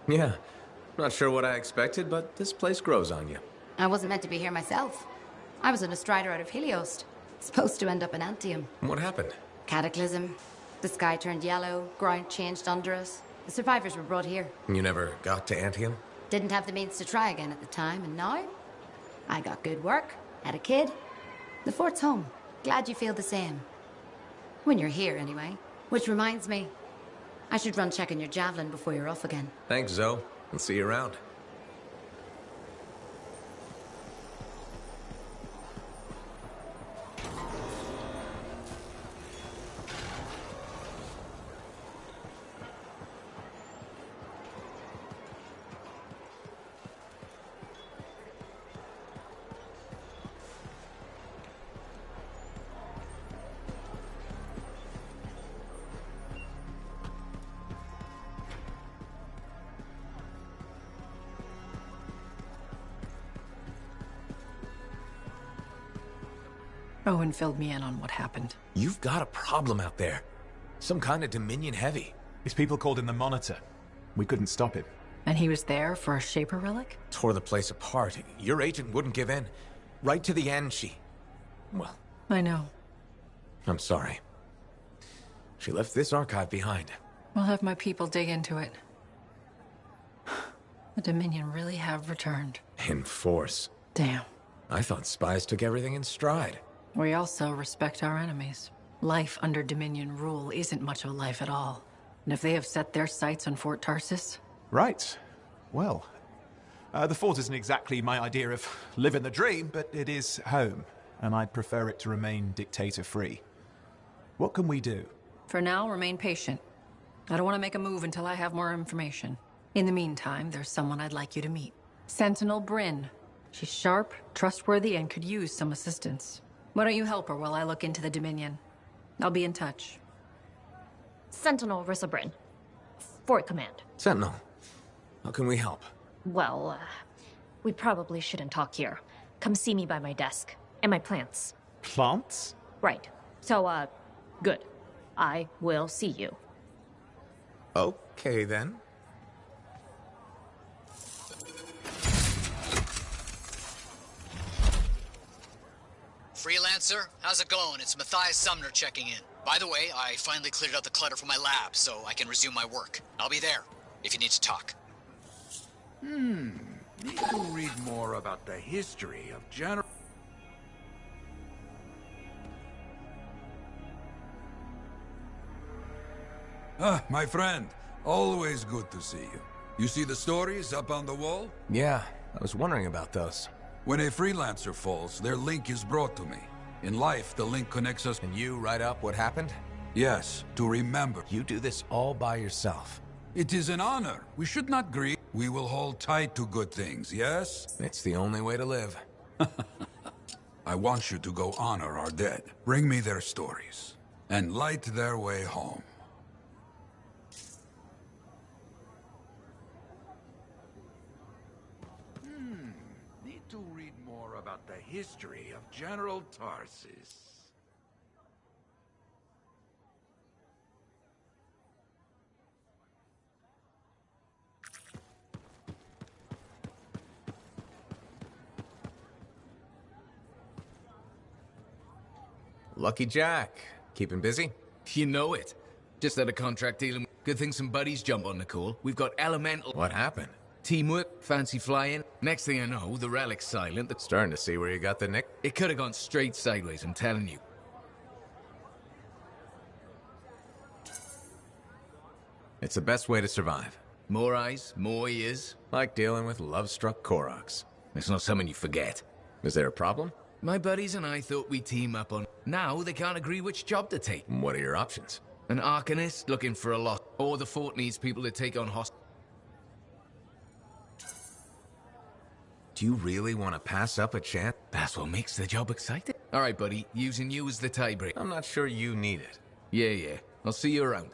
Yeah. Not sure what I expected, but this place grows on you. I wasn't meant to be here myself. I was on a strider out of Heliost. Supposed to end up in Anthem. What happened? Cataclysm. The sky turned yellow, ground changed under us. The survivors were brought here. You never got to Anthem? Didn't have the means to try again at the time, and now? I got good work, had a kid. The fort's home. Glad you feel the same. When you're here, anyway. Which reminds me, I should run checking your javelin before you're off again. Thanks, Zoe. I'll see you around. Owen filled me in on what happened. You've got a problem out there. Some kind of Dominion heavy. His people called him the Monitor. We couldn't stop him. And he was there for a Shaper relic? Tore the place apart. Your agent wouldn't give in. Right to the end, well... I know. I'm sorry. She left this archive behind. We'll have my people dig into it. The Dominion really have returned. In force. Damn. I thought spies took everything in stride. We also respect our enemies. Life under Dominion rule isn't much of a life at all. And if they have set their sights on Fort Tarsis... Right. Well, the fort isn't exactly my idea of living the dream, but it is home, and I'd prefer it to remain dictator-free. What can we do? For now, remain patient. I don't want to make a move until I have more information. In the meantime, there's someone I'd like you to meet. Sentinel Bryn. She's sharp, trustworthy, and could use some assistance. Why don't you help her while I look into the Dominion? I'll be in touch. Sentinel Rissa Bryn. Fort Command. Sentinel, how can we help? Well, we probably shouldn't talk here. Come see me by my desk. And my plants. Plants? Right. So, good. I will see you. Okay, then. Freelancer, how's it going? It's Matthias Sumner checking in. By the way, I finally cleared out the clutter from my lab, so I can resume my work. I'll be there, if you need to talk. Need to read more about the history of General... Ah, my friend. Always good to see you. You see the stories up on the wall? Yeah, I was wondering about those. When a freelancer falls, their link is brought to me. In life, the link connects us... And you write up what happened? Yes, to remember. You do this all by yourself. It is an honor. We should not grieve. We will hold tight to good things, yes? It's the only way to live. I want you to go honor our dead. Bring me their stories. And light their way home. Need to read more about the history of General Tarsis. Lucky Jack. Keeping busy? You know it. Just had a contract dealing. Good thing some buddies jump on the call. We've got elemental... What happened? Teamwork, fancy flying. Next thing I know, the relic's silent. Starting to see where you got the nick. It could have gone straight sideways, I'm telling you. It's the best way to survive. More eyes, more ears. Like dealing with love-struck Koroks. It's not something you forget. Is there a problem? My buddies and I thought we'd team up on... Now they can't agree which job to take. What are your options? An Arcanist looking for a lot. Or the fort needs people to take on host... Do you really want to pass up a chance? That's what makes the job exciting. All right, buddy. Using you as the tiebreaker. I'm not sure you need it. Yeah. I'll see you around.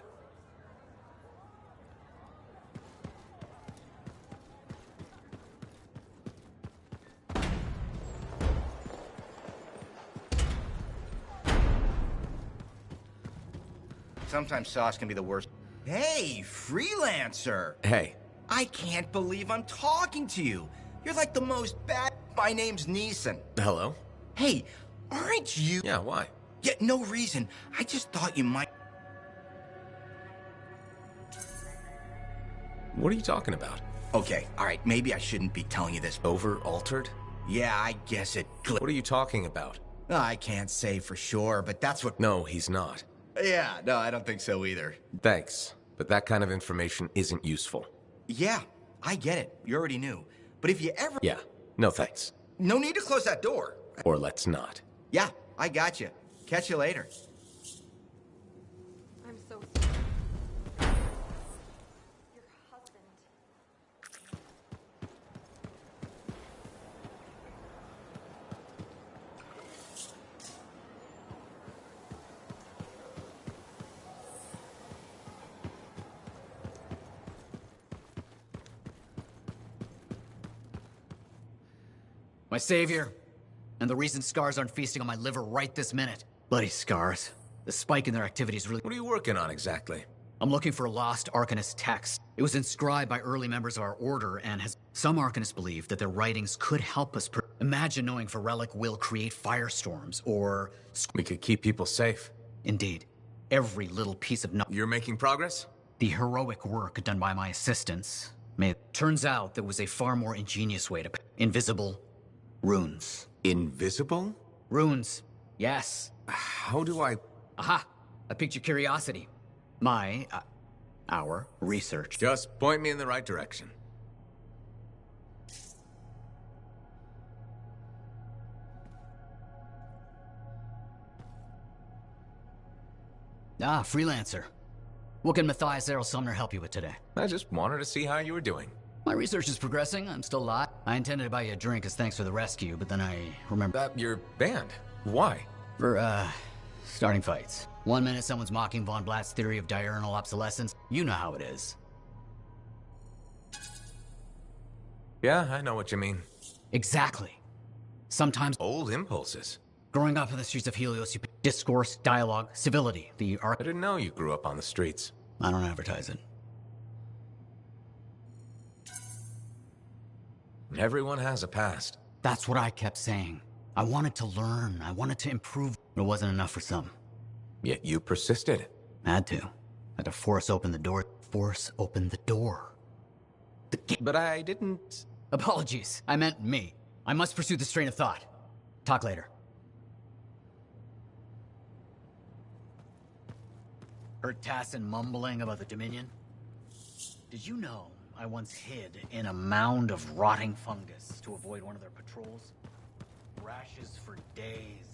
Sometimes sauce can be the worst. Hey, freelancer! Hey. I can't believe I'm talking to you. You're like the most bad... My name's Neeson. Hello? Hey, aren't you... Yeah, why? Yeah, no reason. I just thought you might... What are you talking about? Okay, all right, maybe I shouldn't be telling you this. Over-altered? Yeah, I guess it... What are you talking about? I can't say for sure, but that's what... No, he's not. Yeah, no, I don't think so either. Thanks, but that kind of information isn't useful. Yeah, I get it. You already knew. But if you ever... Yeah, no thanks. No need to close that door. Or let's not. Yeah, I got you. Catch you later. I'm so Your husband. My savior, and the reason scars aren't feasting on my liver right this minute. Bloody scars. The spike in their activity is really... What are you working on exactly? I'm looking for a lost Arcanist text. It was inscribed by early members of our order and has... Some Arcanists believe that their writings could help us... Imagine knowing if a relic will create firestorms or... We could keep people safe. Indeed. Every little piece of... You're making progress? The heroic work done by my assistants... Turns out there was a far more ingenious way to... Invisible... runes. Invisible? Runes. Yes. How do I... Aha! I piqued your curiosity. Our research. Just point me in the right direction. Ah, freelancer. What can Matthias Errol Sumner help you with today? I just wanted to see how you were doing. My research is progressing. I'm still alive. I intended to buy you a drink as thanks for the rescue, but then I remember... Your band? Why? For, starting fights. 1 minute someone's mocking Von Blatt's theory of diurnal obsolescence. You know how it is. Yeah, I know what you mean. Exactly. Sometimes... Old impulses. Growing up in the streets of Helios, you discourse, dialogue, civility, I didn't know you grew up on the streets. I don't advertise it. Everyone has a past. That's what I kept saying. I wanted to learn. I wanted to improve. But it wasn't enough for some. Yet you persisted. Had to. Had to force open the door. Force open the door. But I didn't... Apologies. I meant me. I must pursue this train of thought. Talk later. Heard Tassin mumbling about the Dominion? Did you know I once hid in a mound of rotting fungus to avoid one of their patrols? Rashes for days.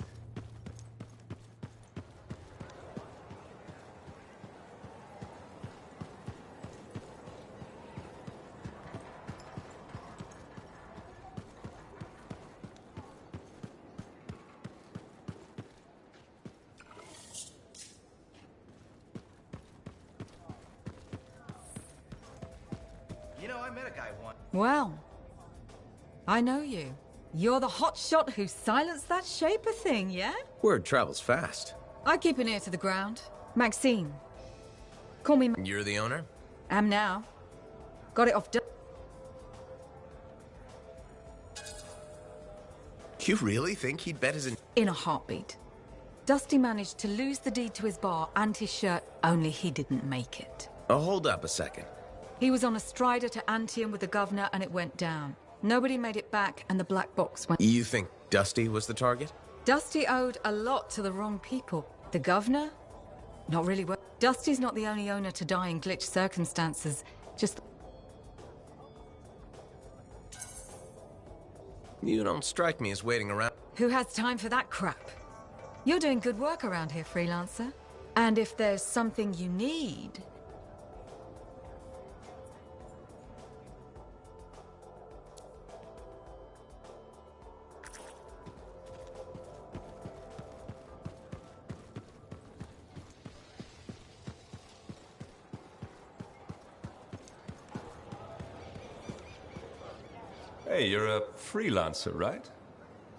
You know, I met a guy once. Well, I know you. You're the hotshot who silenced that Shaper thing, yeah? Word travels fast. I keep an ear to the ground. Maxine. Call me... You're the owner? Am now. Got it off... You really think he'd bet his... In a heartbeat. Dusty managed to lose the deed to his bar and his shirt, only he didn't make it. Oh, hold up a second. He was on a strider to Anthem with the governor and it went down. Nobody made it back and the black box went... You think Dusty was the target? Dusty owed a lot to the wrong people. The governor? Not really well. Dusty's not the only owner to die in glitch circumstances. Just... You don't strike me as waiting around. Who has time for that crap? You're doing good work around here, freelancer. And if there's something you need... Hey, you're a freelancer, right?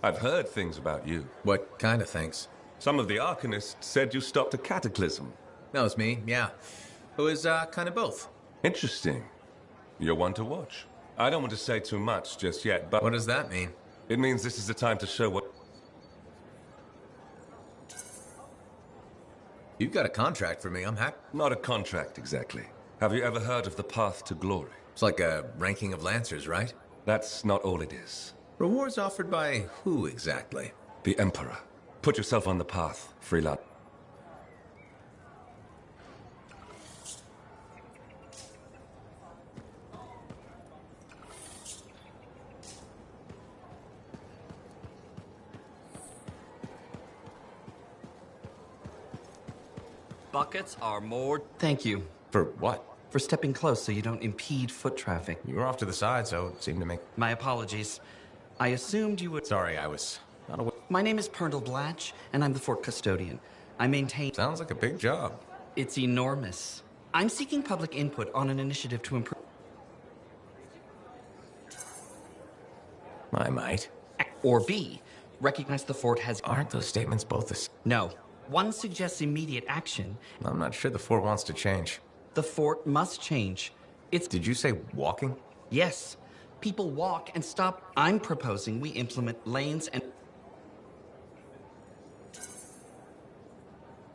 I've heard things about you. What kind of things? Some of the Arcanists said you stopped a cataclysm. That was me, yeah. It was, kind of both. Interesting. You're one to watch. I don't want to say too much just yet, but... What does that mean? It means this is the time to show what... You've got a contract for me, I'm happy. Not a contract, exactly. Have you ever heard of the Path to Glory? It's like a ranking of Lancers, right? That's not all it is. Rewards offered by who exactly? The Emperor. Put yourself on the path, freelance. Buckets are more... Thank you. For what? For stepping close so you don't impede foot traffic. You were off to the side, so it seemed to make... My apologies. I assumed you would... Sorry, I was not aware. My name is Perndle Blatch, and I'm the fort custodian. I maintain... Sounds like a big job. It's enormous. I'm seeking public input on an initiative to improve... I might. Or B, recognize the fort has... Aren't those statements both the same? No. One suggests immediate action. I'm not sure the fort wants to change. The fort must change. It's... Did you say walking? Yes. People walk and stop. I'm proposing we implement lanes and...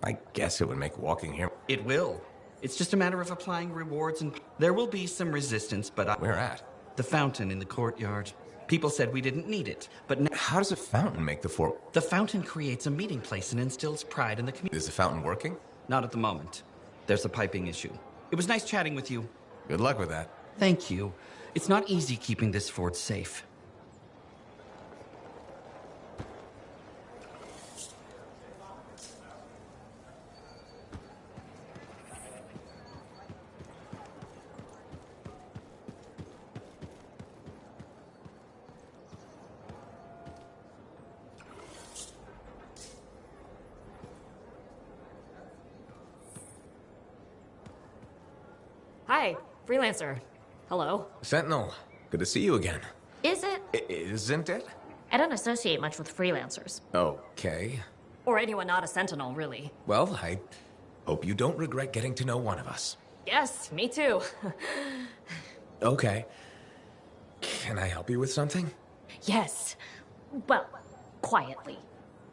I guess it would make walking here... It will. It's just a matter of applying rewards and... There will be some resistance, but Where at? The fountain in the courtyard. People said we didn't need it, but now... How does a fountain make the fort... The fountain creates a meeting place and instills pride in the community. Is the fountain working? Not at the moment. There's a piping issue. It was nice chatting with you. Good luck with that. Thank you. It's not easy keeping this fort safe. Hi, freelancer. Hello. Sentinel, good to see you again. Is it? Isn't it? I don't associate much with freelancers. Okay. Or anyone not a sentinel, really. Well, I hope you don't regret getting to know one of us. Yes, me too. Okay. Can I help you with something? Yes. Well, quietly.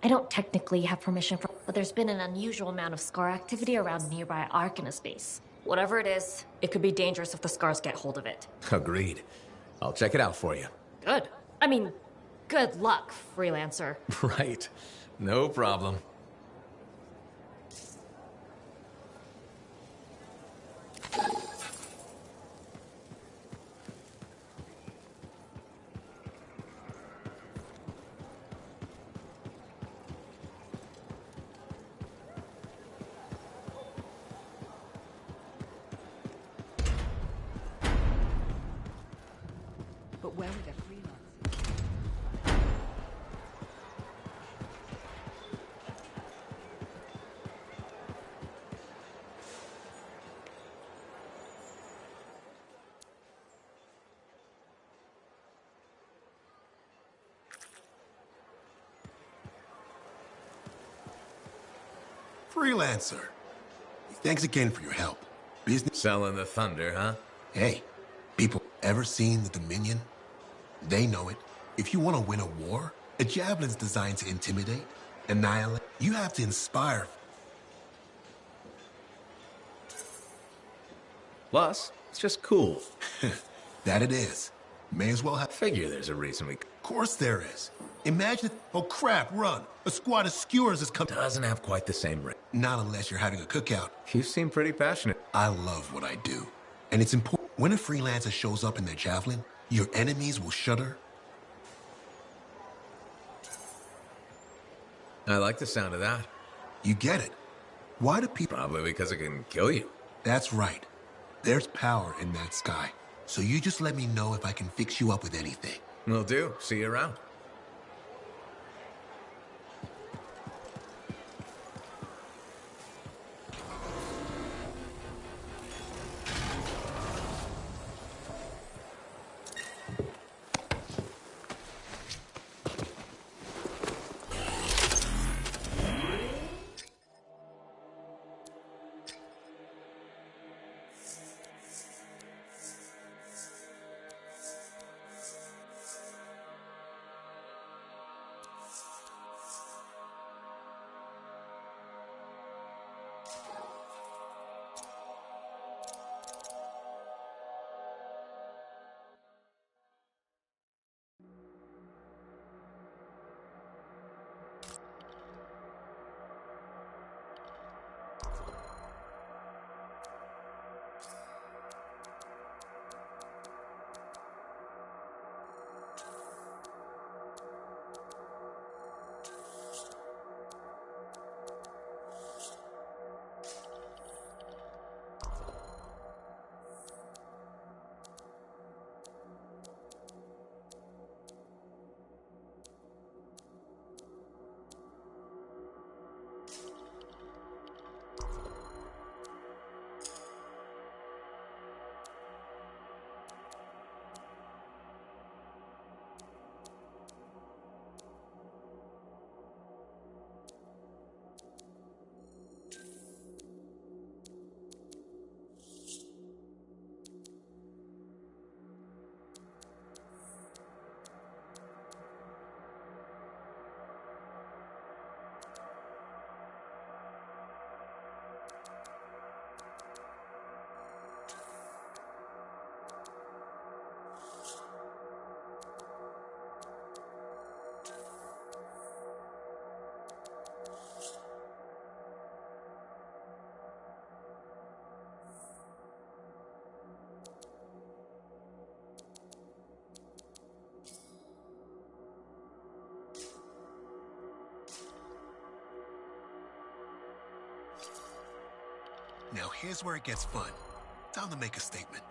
I don't technically have permission from, but there's been an unusual amount of scar activity around nearby Arcanist base. Whatever it is, it could be dangerous if the scars get hold of it. Agreed. I'll check it out for you. Good. I mean, good luck, freelancer. Right. No problem. But where would a freelancer... Freelancer. Thanks again for your help. Business... Selling the thunder, huh? Hey, people ever seen the Dominion? They know it. If you want to win a war, a javelin's designed to intimidate, annihilate. You have to inspire. Plus, it's just cool. That it is. May as well have... Figure there's a reason we... Of course there is. Imagine... Oh crap, run! A squad of skewers is coming... Doesn't have quite the same ring. Not unless you're having a cookout. You seem pretty passionate. I love what I do. And it's important. When a freelancer shows up in their javelin, your enemies will shudder. I like the sound of that. You get it. Why do people... Probably because it can kill you. That's right. There's power in that sky. So you just let me know if I can fix you up with anything. Will do. See you around. Now here's where it gets fun. Time to make a statement.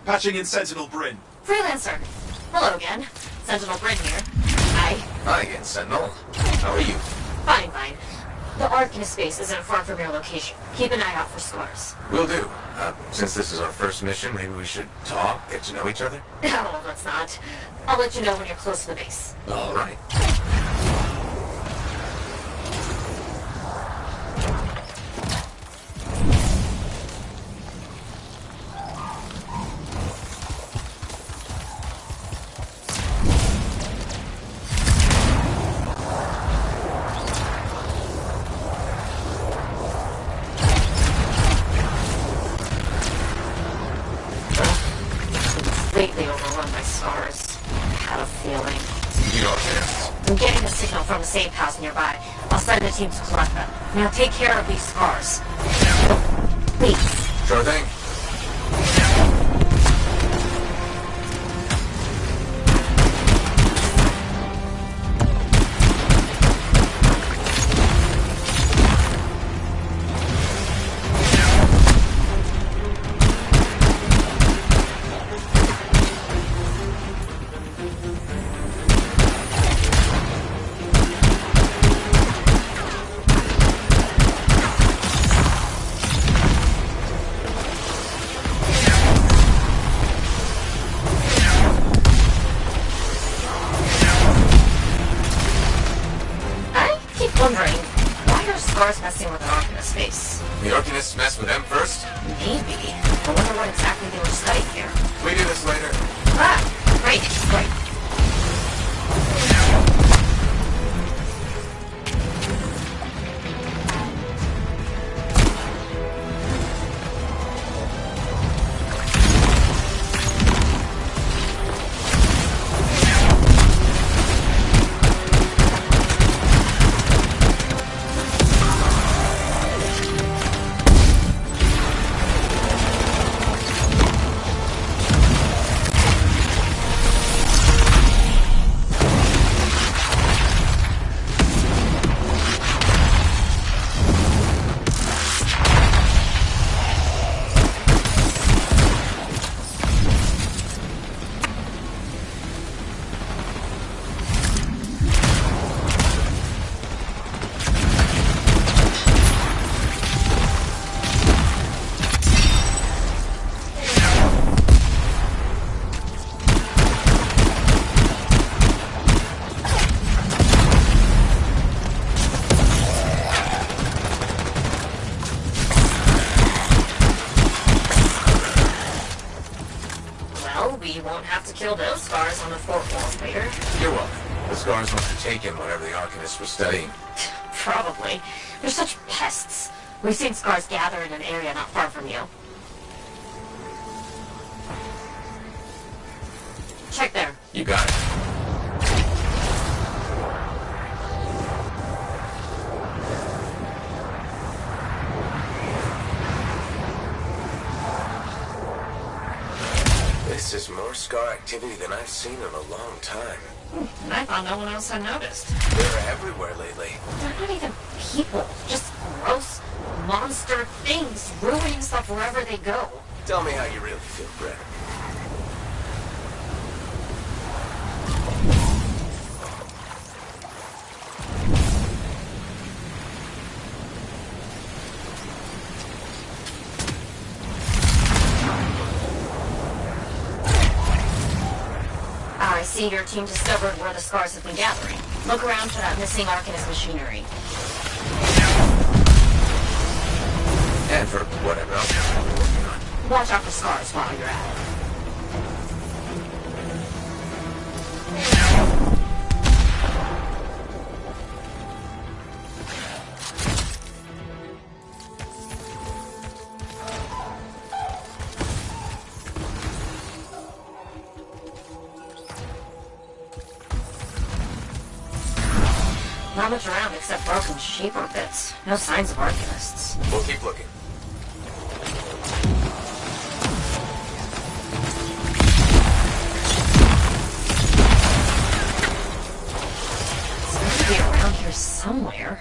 Patching in Sentinel Bryn. Freelancer. Hello again. Sentinel Bryn here. Hi. Hi again, Sentinel. How are you? Fine, fine. The Arcanist space isn't far from your location. Keep an eye out for scars. Will do. Since this is our first mission, maybe we should talk, get to know each other? No, let's not. I'll let you know when you're close to the base. All right. completely overrun by scars. I had a feeling. The Arcanists? I'm getting a signal from the safe house nearby. I'll send a team to collect them. Now take care of these scars. Please. Sure thing. Wondering, why are scars messing with an Arcanist's face? The Arcanists mess with them first? Maybe. I wonder what exactly they were studying here. We do this later. Ah, great, great. We won't have to kill those scars on the fort walls later. You're welcome. The scars must have taken whatever the Arcanists were studying. Probably. They're such pests. We've seen scars gather in an area not far from you. Check there. You got it. This is more scar activity than I've seen in a long time. And I thought no one else had noticed. They're everywhere lately. They're not even people. Just gross monster things ruining stuff wherever they go. Tell me how you really feel, Brett. I see your team discovered where the scars have been gathering. Look around for that missing Arcanist machinery. And for whatever else you're working on. Watch out for scars while you're at it. Not much around except broken shaper bits. No signs of Arcanists. We'll keep looking. It's got to be around here somewhere.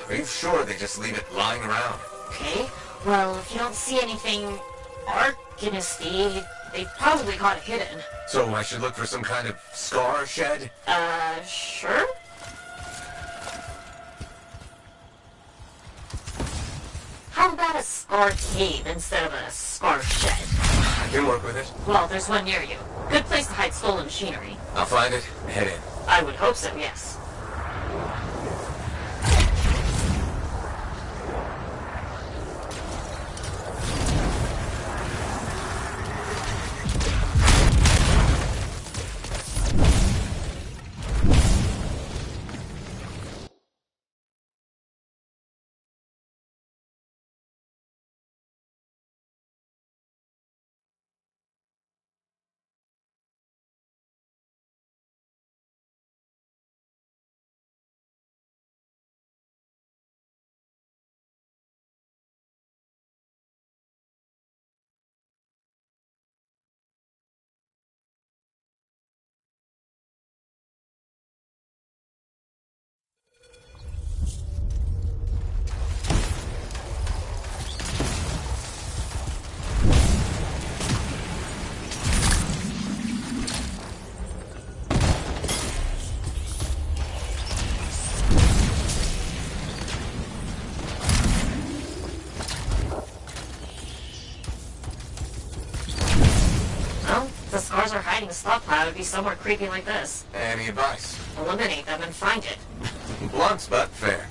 Are you sure they just leave it lying around? Okay, well, if you don't see anything Arcanisty, they've probably got it hidden. So I should look for some kind of scar shed? Sure? How about a scar cave instead of a scar shed? I can work with it. Well, there's one near you. Good place to hide stolen machinery. I'll find it. Head in. I would hope so, yes. The scars are hiding the stockpile would be somewhere creepy like this. Any advice? Eliminate them and find it. Blunt, but fair.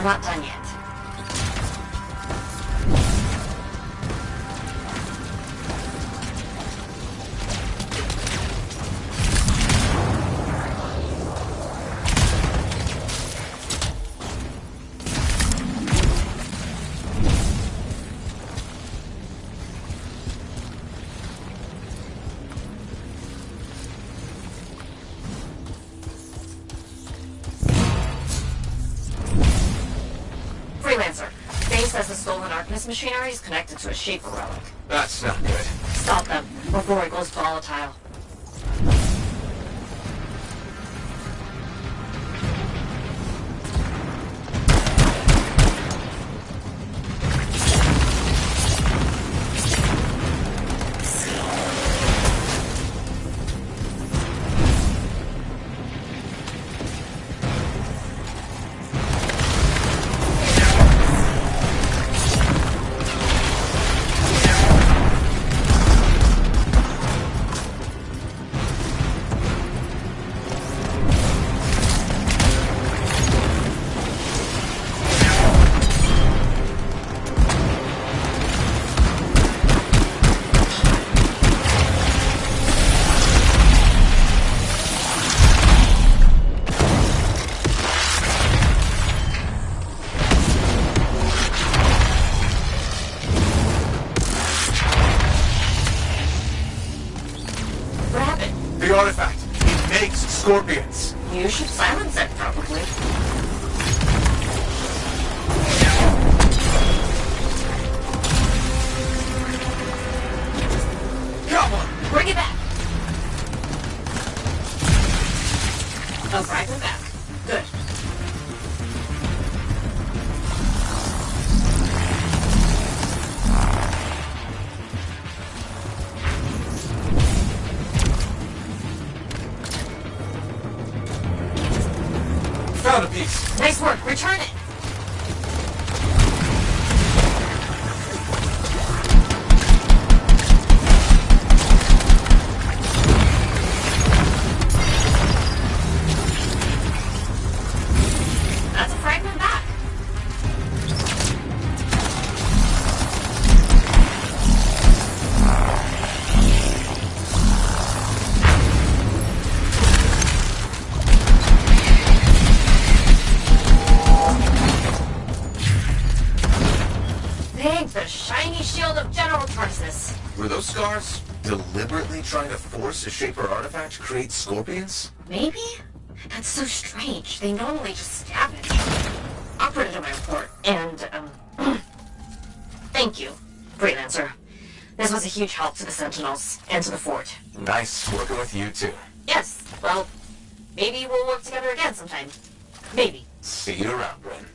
We're not done yet. Freelancer. Faye says the stolen Arcanist machinery is connected to a Shaper relic. That's not good. Stop them before it goes volatile. The artifact. It makes scorpions. You should silence it, probably. Come on! Bring it back! Oh, fragment back. Good. Found a piece. Nice work. Return it. That's a fragment back. Thanks, the shiny shield of General Tarsus. Were those scars deliberately trying to force a Shaper artifact to create scorpions? Maybe? That's so strange. They normally just stab it. I'll put it in my report. And, thank you, Freelancer. This was a huge help to the Sentinels and to the fort. Nice working with you too. Yes, well, maybe we'll work together again sometime. Maybe. See you around, Bryn.